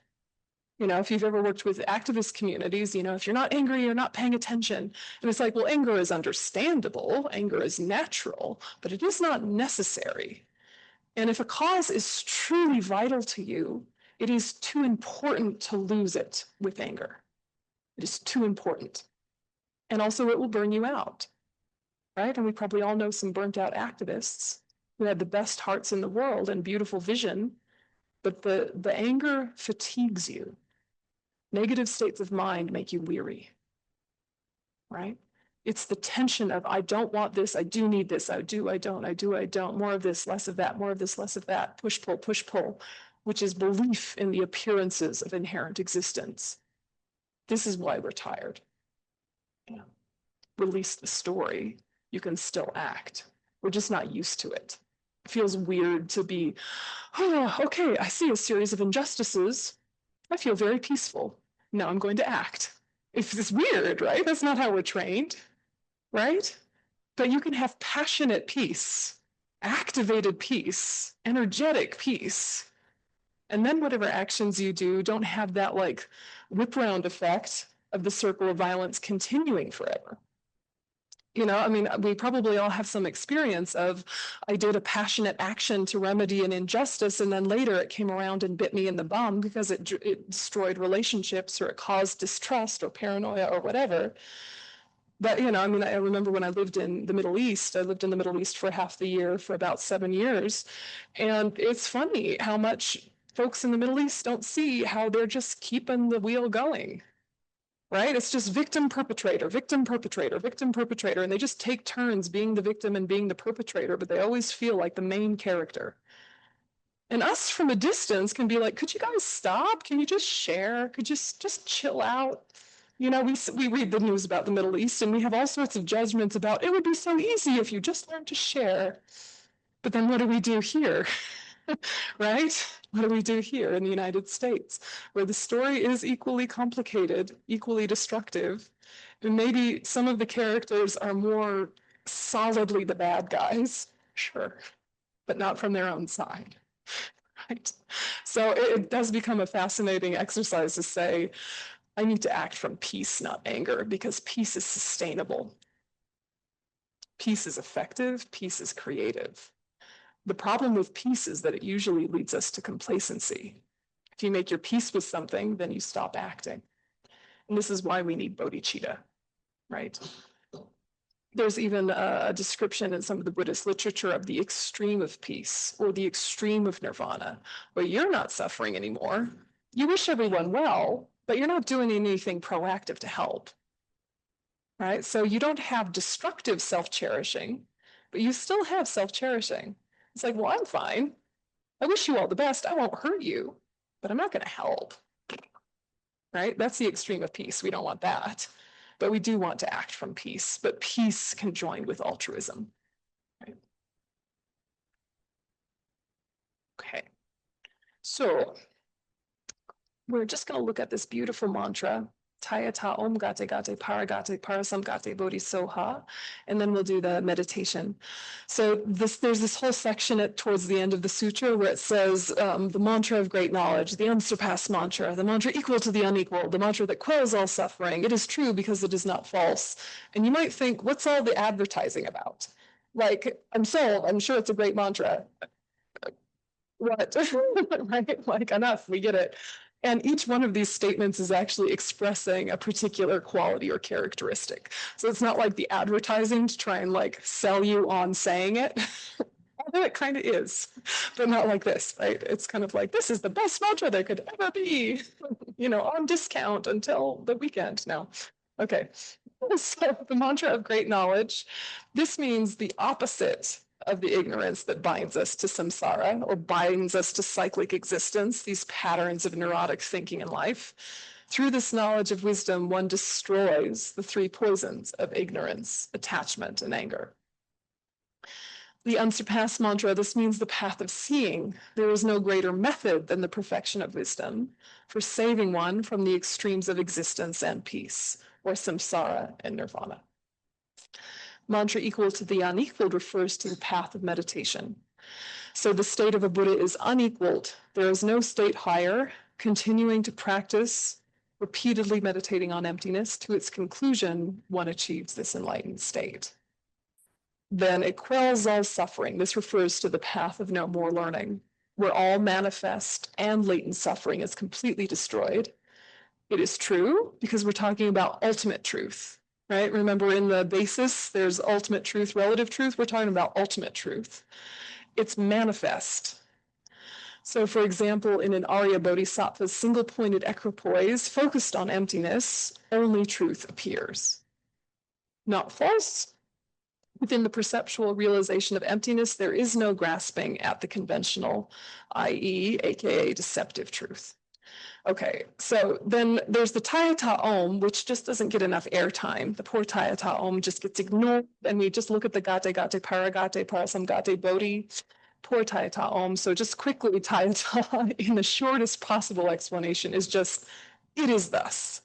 You know, if you've ever worked with activist communities, you know, if you're not angry, you're not paying attention. And it's like, well, anger is understandable, anger is natural, but it is not necessary. And if a cause is truly vital to you, it is too important to lose it with anger. It is too important. And also it will burn you out, right? And we probably all know some burnt out activists who had the best hearts in the world and beautiful vision, but the anger fatigues you. Negative states of mind make you weary, right? It's the tension of, I don't want this, I do need this, I do, I don't, more of this, less of that, more of this, less of that, push, pull, which is belief in the appearances of inherent existence. This is why we're tired. Yeah. Release the story, you can still act. We're just not used to it. It feels weird to be, oh, okay, I see a series of injustices. I feel very peaceful. Now I'm going to act. It's weird, right? That's not how we're trained, right? But you can have passionate peace, activated peace, energetic peace. And then whatever actions you do don't have that like whip round effect of the circle of violence continuing forever. You know, I mean, we probably all have some experience of, I did a passionate action to remedy an injustice, and then later it came around and bit me in the bum because it destroyed relationships or it caused distrust or paranoia or whatever. But, you know, I mean, I remember when I lived in the Middle East, I lived in the Middle East for half the year for about 7 years. And it's funny how much folks in the Middle East don't see how they're just keeping the wheel going. Right? It's just victim, perpetrator, victim, perpetrator, victim, perpetrator. And they just take turns being the victim and being the perpetrator, but they always feel like the main character. And us from a distance can be like, could you guys stop? Can you just share? Could you just chill out? You know, we read the news about the Middle East and we have all sorts of judgments about it would be so easy if you just learned to share. But then what do we do here? Right? What do we do here in the United States, where the story is equally complicated, equally destructive, and maybe some of the characters are more solidly the bad guys, sure, but not from their own side, right? So it does become a fascinating exercise to say, I need to act from peace, not anger, because peace is sustainable. Peace is effective, peace is creative. The problem with peace is that it usually leads us to complacency. If you make your peace with something, then you stop acting. And this is why we need bodhicitta, right? There's even a description in some of the Buddhist literature of the extreme of peace or the extreme of nirvana, where you're not suffering anymore. You wish everyone well, but you're not doing anything proactive to help. right? So you don't have destructive self-cherishing, but you still have self-cherishing. It's like, well, I'm fine. I wish you all the best. I won't hurt you, but I'm not going to help, right? That's the extreme of peace. We don't want that, but we do want to act from peace, but peace can join with altruism, right? Okay, so we're just going to look at this beautiful mantra, Tayata Om Gate Gate Paragate Parasam Gate Bodhisoha, and then we'll do the meditation. So there's this whole section towards the end of the sutra where it says the mantra of great knowledge, the unsurpassed mantra, the mantra equal to the unequal, the mantra that quells all suffering. It is true because it is not false. And you might think, what's all the advertising about? Like, I'm sold, I'm sure it's a great mantra. What? Right? Like, enough, we get it. And each one of these statements is actually expressing a particular quality or characteristic. So it's not like the advertising to try and like sell you on saying it. Although it kind of is, but not like this, right? It's kind of like, this is the best mantra there could ever be, on discount until the weekend. No. Okay. So the mantra of great knowledge, this means the opposite of the ignorance that binds us to samsara or binds us to cyclic existence, these patterns of neurotic thinking in life. Through this knowledge of wisdom, one destroys the three poisons of ignorance, attachment, and anger. The unsurpassed mantra, this means the path of seeing. There is no greater method than the perfection of wisdom for saving one from the extremes of existence and peace, or samsara and nirvana. Mantra equal to the unequaled refers to the path of meditation. So the state of a Buddha is unequaled. There is no state higher. Continuing to practice, repeatedly meditating on emptiness, to its conclusion, one achieves this enlightened state. Then it quells all suffering. This refers to the path of no more learning, where all manifest and latent suffering is completely destroyed. It is true because we're talking about ultimate truth. Right? Remember, in the basis, there's ultimate truth, relative truth. We're talking about ultimate truth. It's manifest. So, for example, in an Arya Bodhisattva's single-pointed equipoise focused on emptiness, only truth appears. Not false. Within the perceptual realization of emptiness, there is no grasping at the conventional, i.e., aka deceptive truth. Okay, so then there's the Tayata Om, which just doesn't get enough airtime. The poor Tayata Om just gets ignored, and we just look at the Gate Gate Paragate Parasam Gate Bodhi. Poor Tayata Om. So just quickly, Tayata, in the shortest possible explanation, is just, it is thus.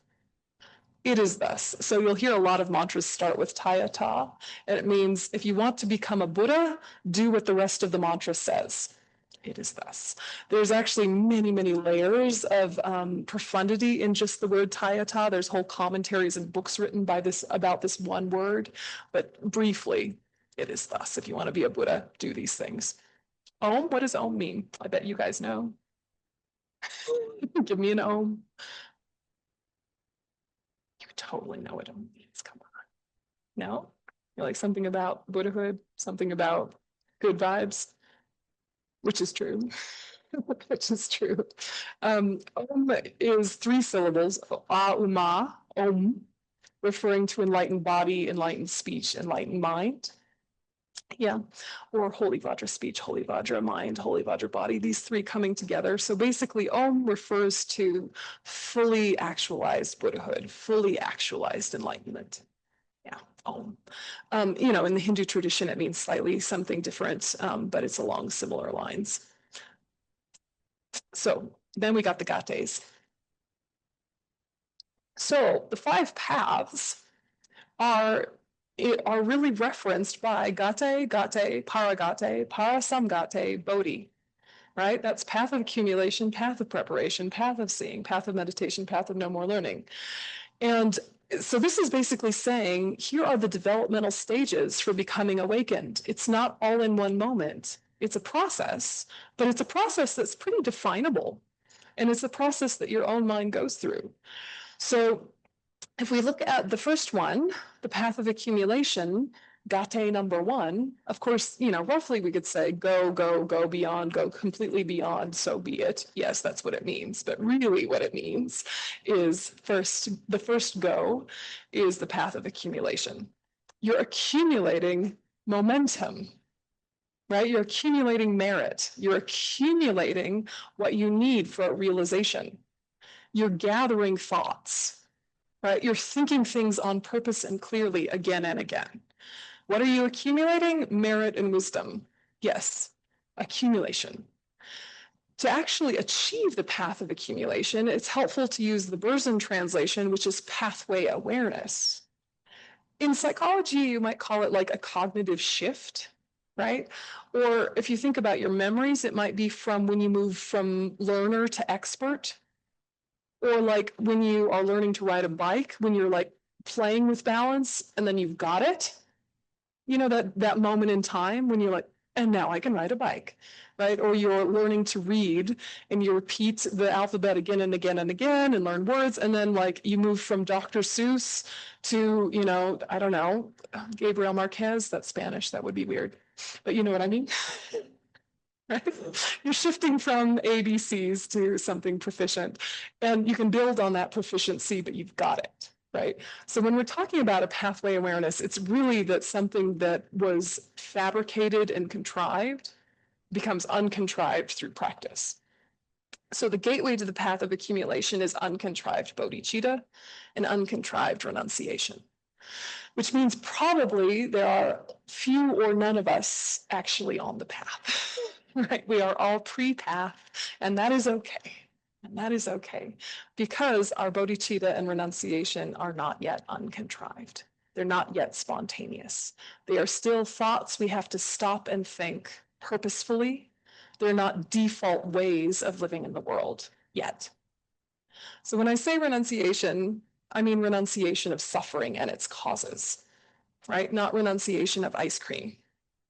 It is thus. So you'll hear a lot of mantras start with Tayata, and it means if you want to become a Buddha, do what the rest of the mantra says. It is thus. There's actually many, many layers of profundity in just the word Tayata. There's whole commentaries and books written about this one word. But briefly, it is thus. If you want to be a Buddha, do these things. Om, what does Om mean? I bet you guys know. Give me an Om. You totally know what Om means. Come on. No? You're like something about Buddhahood, something about good vibes, which is true. Which is true. Om is 3 syllables, A-uma, Om, referring to enlightened body, enlightened speech, enlightened mind. Yeah, or Holy Vajra speech, Holy Vajra mind, Holy Vajra body, these 3 coming together. So basically, Om refers to fully actualized Buddhahood, fully actualized enlightenment. Yeah, Om. In the Hindu tradition, it means slightly something different, but it's along similar lines. So then we got the gates. So the 5 paths are really referenced by gate, paragate, parasamgate, bodhi, right? That's path of accumulation, path of preparation, path of seeing, path of meditation, path of no more learning. And so this is basically saying, here are the developmental stages for becoming awakened. It's not all in one moment. It's a process, but it's a process that's pretty definable. And it's a process that your own mind goes through. So if we look at the first one, the path of accumulation, Gate number one, of course, roughly we could say go, go, go beyond, go completely beyond, so be it. Yes, that's what it means. But really what it means is the first go is the path of accumulation. You're accumulating momentum, right? You're accumulating merit. You're accumulating what you need for a realization. You're gathering thoughts, right? You're thinking things on purpose and clearly again and again. What are you accumulating? Merit and wisdom. Yes, accumulation. To actually achieve the path of accumulation, it's helpful to use the Berzin translation, which is pathway awareness. In psychology, you might call it like a cognitive shift, right? Or if you think about your memories, it might be from when you move from learner to expert, or like when you are learning to ride a bike, when you're like playing with balance and then you've got it. That moment in time when you're like, and now I can ride a bike, right? Or you're learning to read and you repeat the alphabet again and again and again and learn words. And then like you move from Dr. Seuss to, I don't know, Gabriel Marquez. That's Spanish. That would be weird. But you know what I mean? Right? You're shifting from ABCs to something proficient. And you can build on that proficiency, but you've got it. Right? So when we're talking about a pathway awareness, it's really that something that was fabricated and contrived becomes uncontrived through practice. So the gateway to the path of accumulation is uncontrived bodhicitta and uncontrived renunciation, which means probably there are few or none of us actually on the path, right? We are all pre-path, and that is okay. And that is okay, because our bodhicitta and renunciation are not yet uncontrived. They're not yet spontaneous. They are still thoughts we have to stop and think purposefully. They're not default ways of living in the world yet. So when I say renunciation, I mean renunciation of suffering and its causes, right? Not renunciation of ice cream,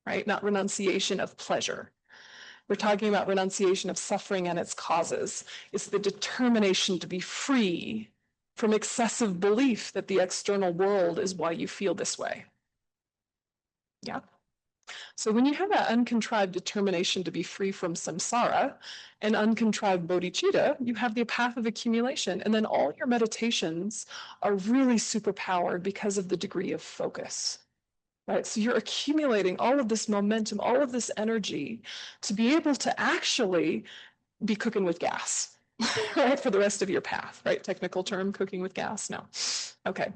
right? Not renunciation of pleasure. We're talking about renunciation of suffering and its causes. It's the determination to be free from excessive belief that the external world is why you feel this way. Yeah. So when you have that uncontrived determination to be free from samsara and uncontrived bodhicitta, you have the path of accumulation. And then all your meditations are really superpowered because of the degree of focus. Right? So you're accumulating all of this momentum, all of this energy to be able to actually be cooking with gas, right? For the rest of your path, right? Technical term, cooking with gas? No. Okay.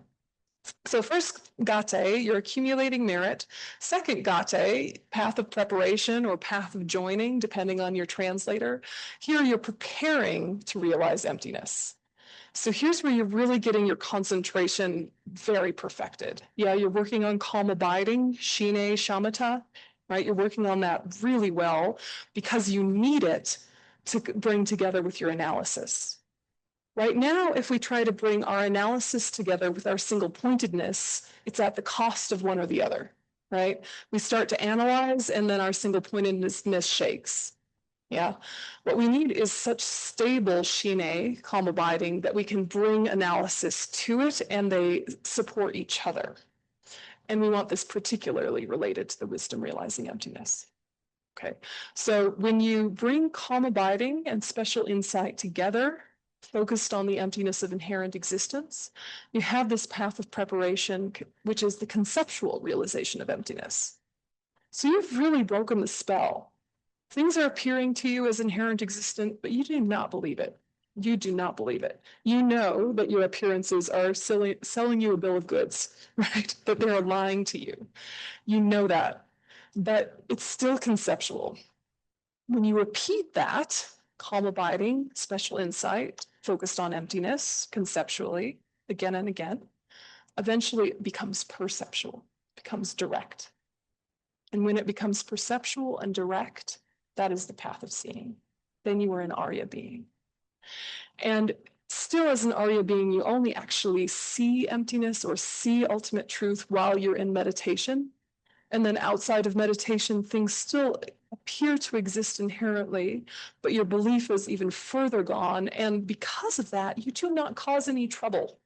So first gate, you're accumulating merit. Second gate, path of preparation or path of joining, depending on your translator. Here you're preparing to realize emptiness. So here's where you're really getting your concentration very perfected. Yeah, you're working on calm abiding, shine, shamatha, right? You're working on that really well because you need it to bring together with your analysis. Right now, if we try to bring our analysis together with our single pointedness, it's at the cost of one or the other, right? We start to analyze and then our single pointedness shakes. Yeah, what we need is such stable shine, calm abiding, that we can bring analysis to it and they support each other. And we want this particularly related to the wisdom realizing emptiness. Okay, so when you bring calm abiding and special insight together, focused on the emptiness of inherent existence, you have this path of preparation, which is the conceptual realization of emptiness. So you've really broken the spell. Things are appearing to you as inherent existent, but you do not believe it. You do not believe it. You know that your appearances are selling you a bill of goods, right? That they're lying to you. You know that, but it's still conceptual. When you repeat that, calm abiding, special insight, focused on emptiness, conceptually, again and again, eventually it becomes perceptual, becomes direct. And when it becomes perceptual and direct, that is the path of seeing. Then you are an Arya being. And still as an Arya being, you only actually see emptiness or see ultimate truth while you're in meditation. And then outside of meditation, things still appear to exist inherently, but your belief is even further gone. And because of that, you do not cause any trouble.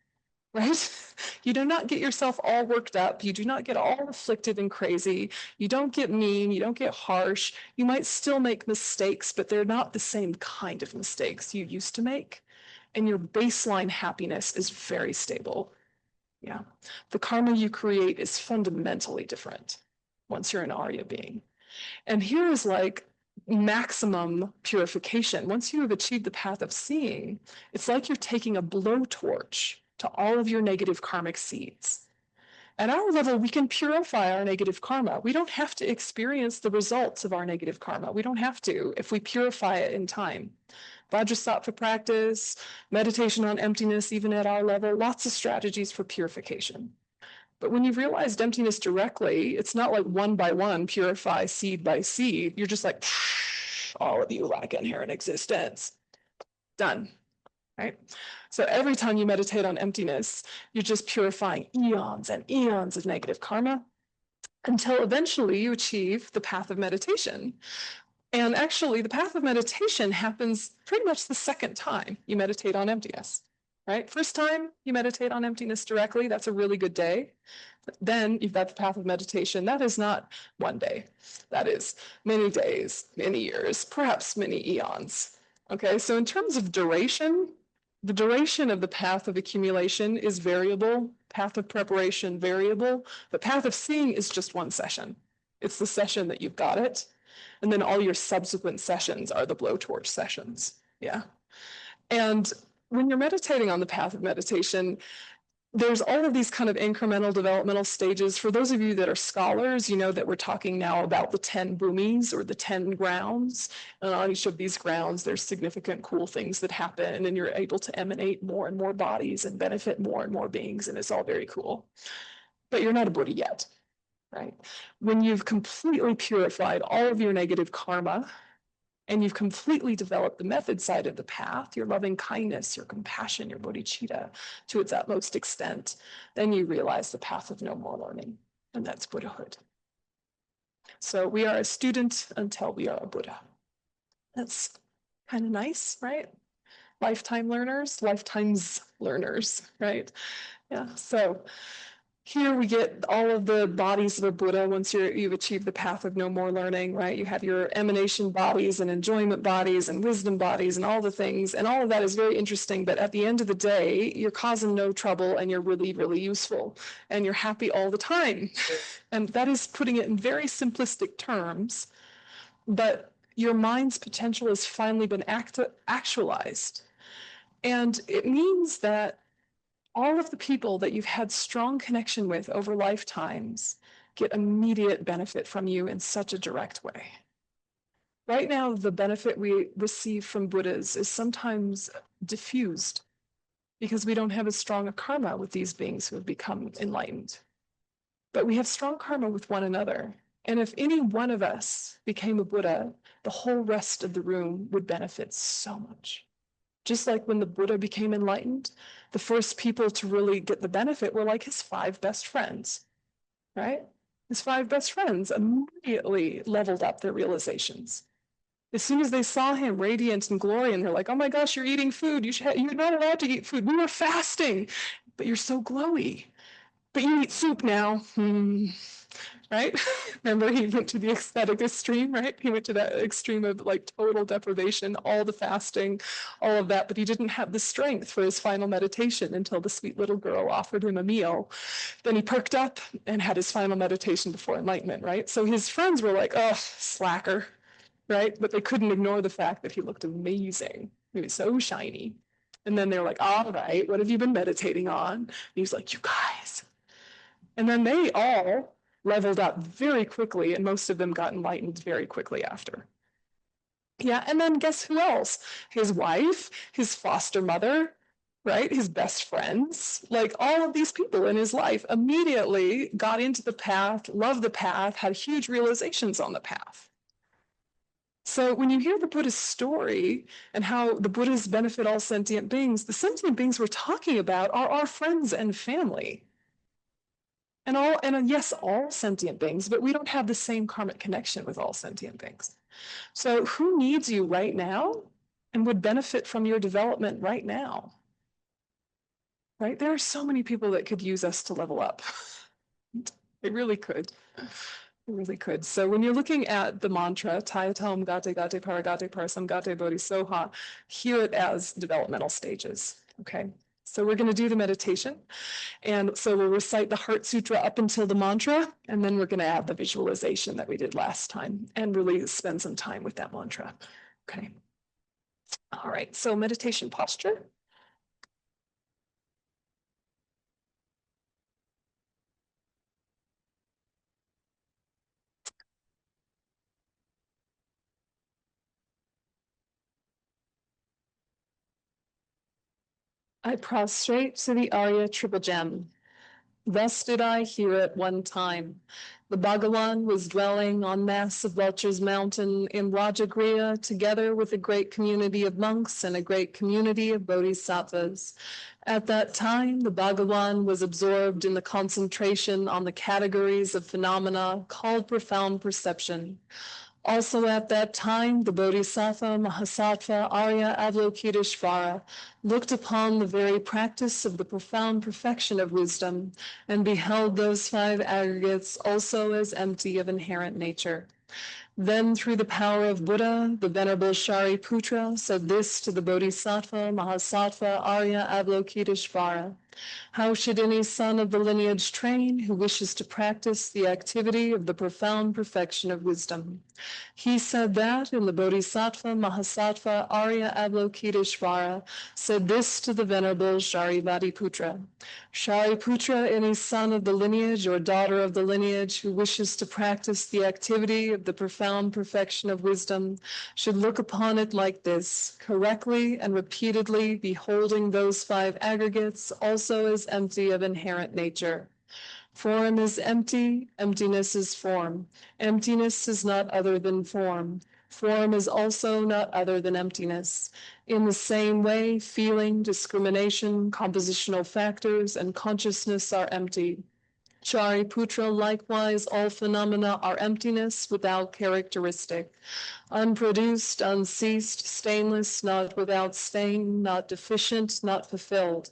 right? You do not get yourself all worked up. You do not get all afflicted and crazy. You don't get mean. You don't get harsh. You might still make mistakes, but they're not the same kind of mistakes you used to make. And your baseline happiness is very stable. Yeah. The karma you create is fundamentally different once you're an Arya being. And here is like maximum purification. Once you have achieved the path of seeing, it's like you're taking a blowtorch to all of your negative karmic seeds. At our level, we can purify our negative karma. We don't have to experience the results of our negative karma. We don't have to if we purify it in time. Vajrasattva practice, meditation on emptiness, even at our level, lots of strategies for purification. But when you've realized emptiness directly, it's not like one by one, purify seed by seed. You're just like, all of you lack inherent existence. Done, right? So every time you meditate on emptiness, you're just purifying eons and eons of negative karma until eventually you achieve the path of meditation. And actually, the path of meditation happens pretty much the second time you meditate on emptiness, right? First time you meditate on emptiness directly, that's a really good day. Then you've got the path of meditation. That is not one day. That is many days, many years, perhaps many eons. Okay, so in terms of duration, the duration of the path of accumulation is variable, path of preparation variable, but path of seeing is just one session. It's the session that you've got it. And then all your subsequent sessions are the blowtorch sessions. Yeah. And when you're meditating on the path of meditation, there's all of these kind of incremental developmental stages. For those of you that are scholars, you know that we're talking now about the 10 bhumis or the 10 grounds. And on each of these grounds, there's significant cool things that happen, and you're able to emanate more and more bodies and benefit more and more beings, and it's all very cool. But you're not a Buddha yet. Right? When you've completely purified all of your negative karma and you've completely developed the method side of the path, your loving kindness, your compassion, your bodhicitta to its utmost extent, then you realize the path of no more learning, and that's Buddhahood. So we are a student until we are a Buddha. That's kind of nice, right? Lifetime learners, lifetimes learners, right? Yeah, so here we get all of the bodies of a Buddha once you've achieved the path of no more learning, right? You have your emanation bodies and enjoyment bodies and wisdom bodies and all the things. And all of that is very interesting. But at the end of the day, you're causing no trouble and you're really, really useful. And you're happy all the time. And that is putting it in very simplistic terms. But your mind's potential has finally been actualized. And it means that all of the people that you've had strong connection with over lifetimes get immediate benefit from you in such a direct way. Right now, the benefit we receive from Buddhas is sometimes diffused because we don't have as strong a karma with these beings who have become enlightened. But we have strong karma with one another. And if any one of us became a Buddha, the whole rest of the room would benefit so much. Just like when the Buddha became enlightened, the first people to really get the benefit were like his 5 best friends, right? His 5 best friends immediately leveled up their realizations. As soon as they saw him radiant in glory, and they're like, oh my gosh, you're eating food. You're not allowed to eat food. We were fasting, but you're so glowy. But you eat soup now. Right? Remember, he went to the ecstatic extreme, right? He went to that extreme of like total deprivation, all the fasting, all of that, but he didn't have the strength for his final meditation until the sweet little girl offered him a meal. Then he perked up and had his final meditation before enlightenment, right? So his friends were like, oh, slacker, right? But they couldn't ignore the fact that he looked amazing. He was so shiny. And then they were like, all right, what have you been meditating on? And he was like, you guys. And then they all leveled up very quickly, and most of them got enlightened very quickly after. Yeah, and then guess who else? His wife, his foster mother, right? His best friends, like all of these people in his life immediately got into the path, loved the path, had huge realizations on the path. So when you hear the Buddha's story and how the Buddhas benefit all sentient beings, the sentient beings we're talking about are our friends and family. And yes, all sentient beings, but we don't have the same karmic connection with all sentient beings. So who needs you right now and would benefit from your development right now? right? There are so many people that could use us to level up. It really could. It really could. So when you're looking at the mantra, Tayatam Gate Gate Paragate Parasam Gate Bodhisoha, hear it as developmental stages. Okay. So we're going to do the meditation. And so we'll recite the Heart Sutra up until the mantra, and then we're going to add the visualization that we did last time and really spend some time with that mantra. Okay. All right. So meditation posture. I prostrate to the Arya Triple Gem. Thus did I hear at one time. The Bhagawan was dwelling on massive Vulture's Mountain in Rajagriha, together with a great community of monks and a great community of bodhisattvas. At that time, the Bhagawan was absorbed in the concentration on the categories of phenomena called profound perception. Also at that time, the Bodhisattva Mahasattva Arya Avalokiteshvara looked upon the very practice of the profound perfection of wisdom and beheld those five aggregates also as empty of inherent nature. Then, through the power of Buddha, the Venerable Shariputra said this to the Bodhisattva Mahasattva Arya Avalokiteshvara. How should any son of the lineage train who wishes to practice the activity of the profound perfection of wisdom? He said that, and the Bodhisattva Mahasattva Arya Avalokiteshvara said this to the Venerable Shariputra. Shariputra, any son of the lineage or daughter of the lineage who wishes to practice the activity of the profound perfection of wisdom should look upon it like this, correctly and repeatedly beholding those five aggregates also as empty of inherent nature. Form is empty, emptiness is form. Emptiness is not other than form. Form is also not other than emptiness. In the same way, feeling, discrimination, compositional factors, and consciousness are empty. Shariputra, likewise, all phenomena are emptiness without characteristic, unproduced, unceased, stainless, not without stain, not deficient, not fulfilled.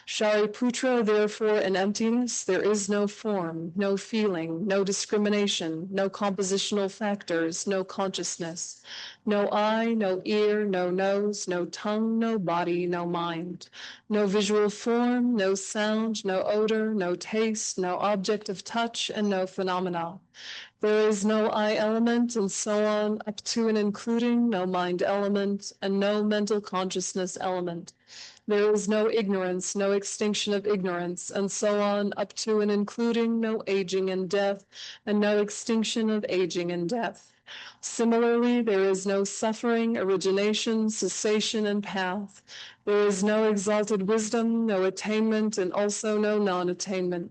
Shariputra, therefore, in emptiness, there is no form, no feeling, no discrimination, no compositional factors, no consciousness, no eye, no ear, no nose, no tongue, no body, no mind, no visual form, no sound, no odor, no taste, no object of touch, and no phenomena. There is no I element, and so on, up to and including no mind element, and no mental consciousness element. There is no ignorance, no extinction of ignorance, and so on, up to and including no aging and death, and no extinction of aging and death. Similarly, there is no suffering, origination, cessation, and path. There is no exalted wisdom, no attainment, and also no non-attainment.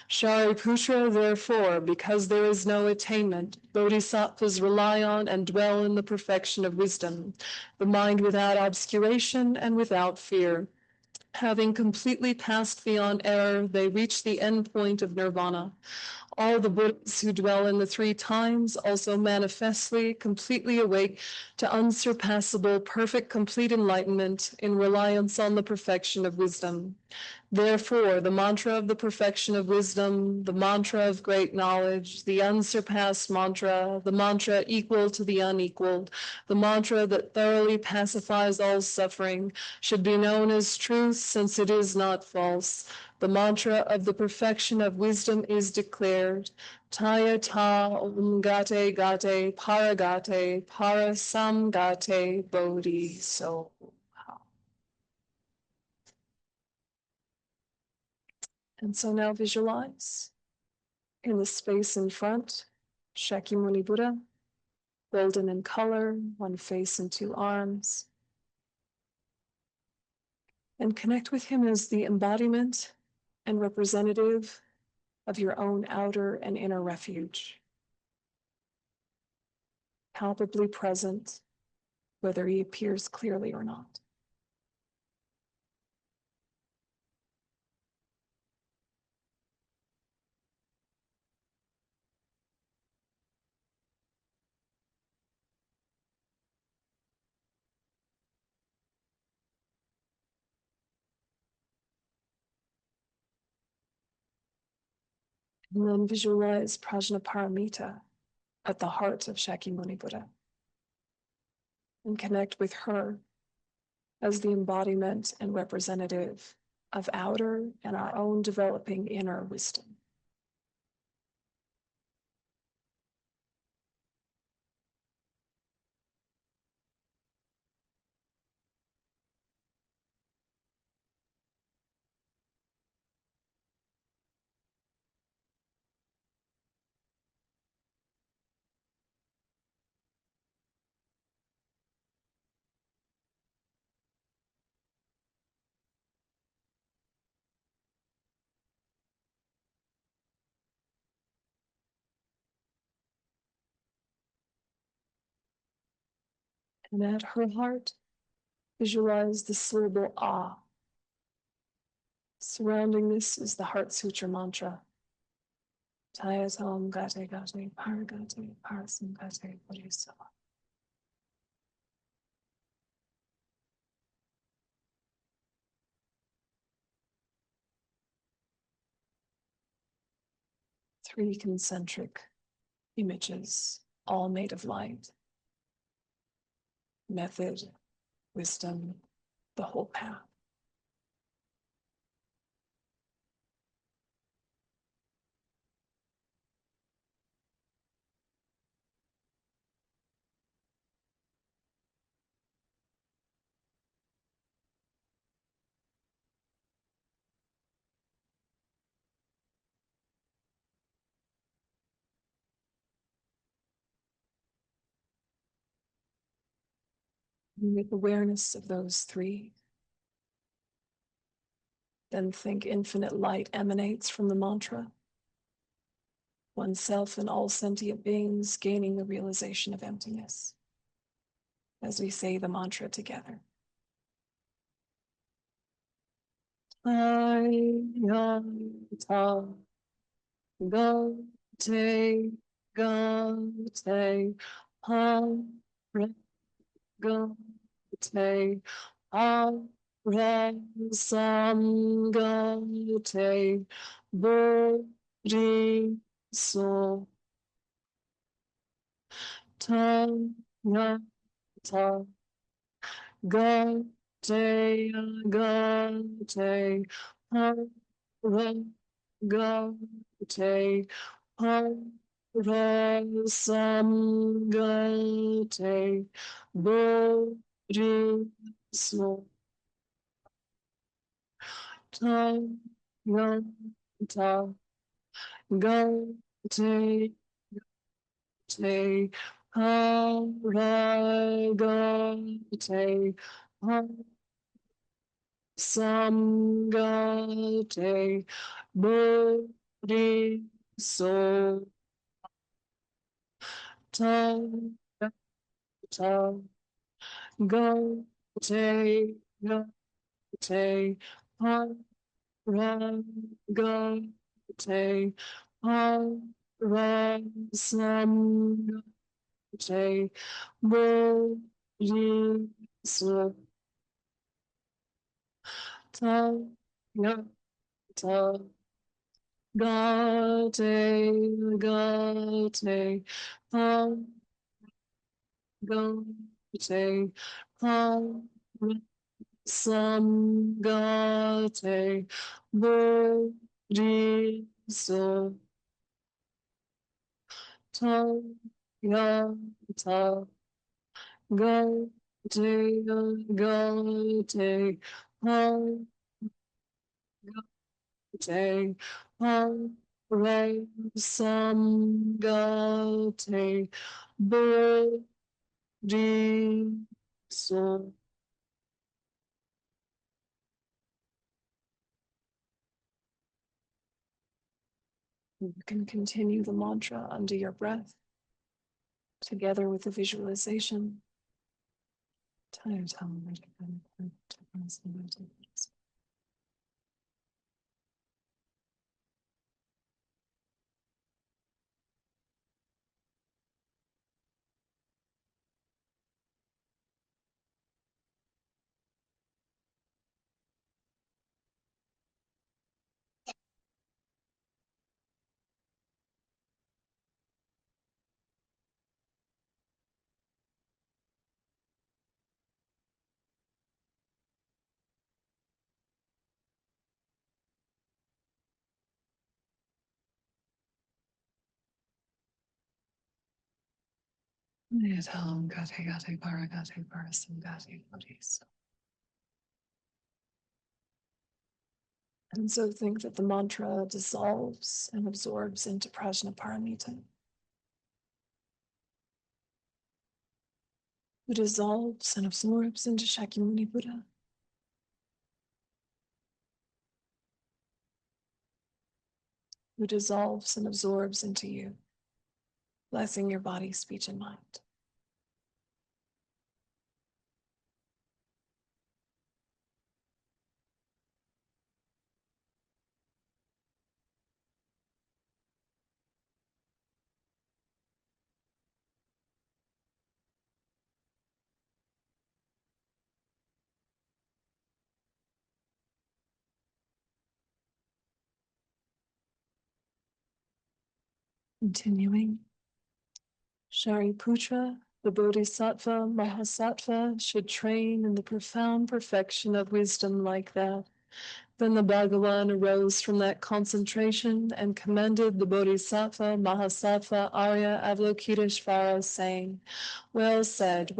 Shariputra, therefore, because there is no attainment, bodhisattvas rely on and dwell in the perfection of wisdom, the mind without obscuration and without fear. Having completely passed beyond error, they reach the end point of nirvana. All the Buddhas who dwell in the three times also manifestly, completely awake to unsurpassable, perfect, complete enlightenment in reliance on the perfection of wisdom. Therefore, the mantra of the perfection of wisdom, the mantra of great knowledge, the unsurpassed mantra, the mantra equal to the unequaled, the mantra that thoroughly pacifies all suffering, should be known as truth since it is not false. The mantra of the perfection of wisdom is declared. Taya ta om gate gate paragate parasam gate bodhi so. And so now visualize in the space in front, Shakyamuni Buddha, golden in color, one face and two arms. And connect with him as the embodiment and representative of your own outer and inner refuge. Palpably present, whether he appears clearly or not. And then visualize Prajnaparamita at the heart of Shakyamuni Buddha and connect with her as the embodiment and representative of outer and our own developing inner wisdom. And at her heart, visualize the syllable ah. Surrounding this is the Heart Sutra mantra. Tayatam gate gate paragate parasam gate bodhisattva. Three concentric images, all made of light. Method, wisdom, the whole path. With awareness of those three, then think infinite light emanates from the mantra. Oneself and all sentient beings gaining the realization of emptiness as we say the mantra together. Ayata Gate Gate Hare Gate Hare Samgate Bodhi So Tanyata Gate Gate Hare Gate Samgate Bodhi So Tanyata Gate Gate Hare Gate Samgate Bodhi So Tanyata Gate Gate Ragate Parasamgate Bodhisattva Yata Gate Gate Gate Samgate Bodhisattva Yata Gate Gate Gate Samgate Bodhisattva. You can continue the mantra under your breath, together with the visualization. And so think that the mantra dissolves and absorbs into Prajnaparamita, who dissolves and absorbs into Shakyamuni Buddha, who dissolves and absorbs into you, blessing your body, speech, and mind. Continuing, Shariputra, the Bodhisattva Mahasattva, should train in the profound perfection of wisdom like that. Then the Bhagavan arose from that concentration and commended the Bodhisattva Mahasattva Arya Avalokiteshvara, saying, well said,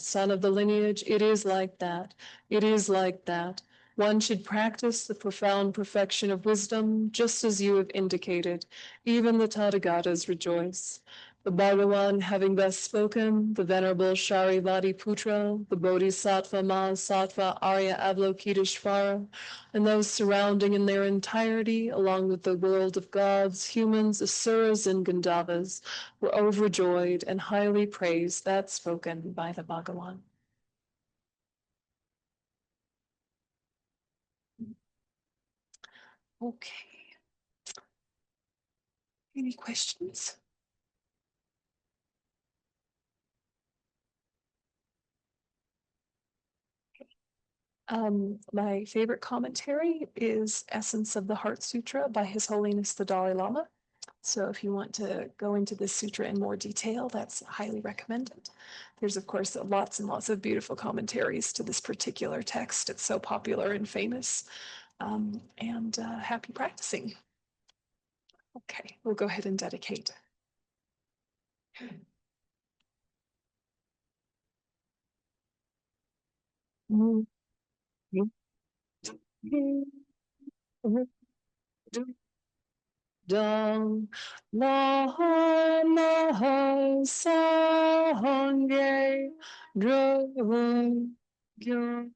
son of the lineage, it is like that, it is like that. One should practice the profound perfection of wisdom, just as you have indicated. Even the Tathagatas rejoice. The Bhagavan, having thus spoken, the Venerable Sharivati-putra, the Bodhisattva Mahasattva Arya Avalokiteshvara, and those surrounding in their entirety, along with the world of gods, humans, asuras, and Gandharvas, were overjoyed and highly praised that spoken by the Bhagavan. Okay. Any questions? My favorite commentary is Essence of the Heart Sutra by His Holiness the Dalai Lama. So if you want to go into this sutra in more detail, that's highly recommended. There's, of course, lots and lots of beautiful commentaries to this particular text. It's so popular and famous. Happy practicing. Okay, we'll go ahead and dedicate. Dong la la sangye dro gyo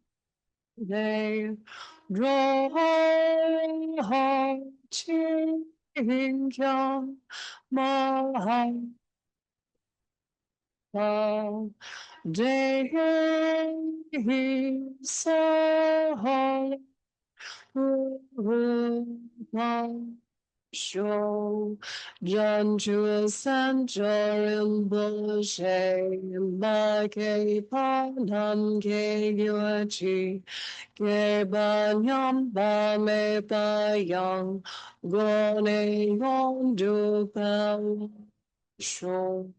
de dro ha chi kyang ma ha de hi sa show John to Sanjorim Boshe Make Panan Ke Yuachi Ke Banyam Bame Bayang Gone Yon Du Pao Show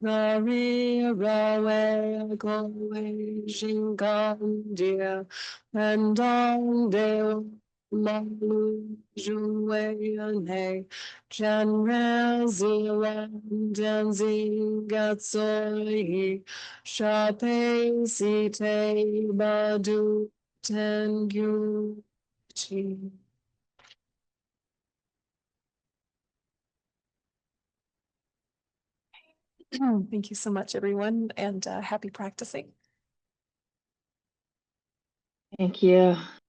Nari Rawe Kowe Shinkan Dear and on Deo Malu Jue Ane Janre Zilan Danzi Gatsoi Shape Site Badu Tengu Chi. Thank you so much, everyone, and happy practicing. Thank you.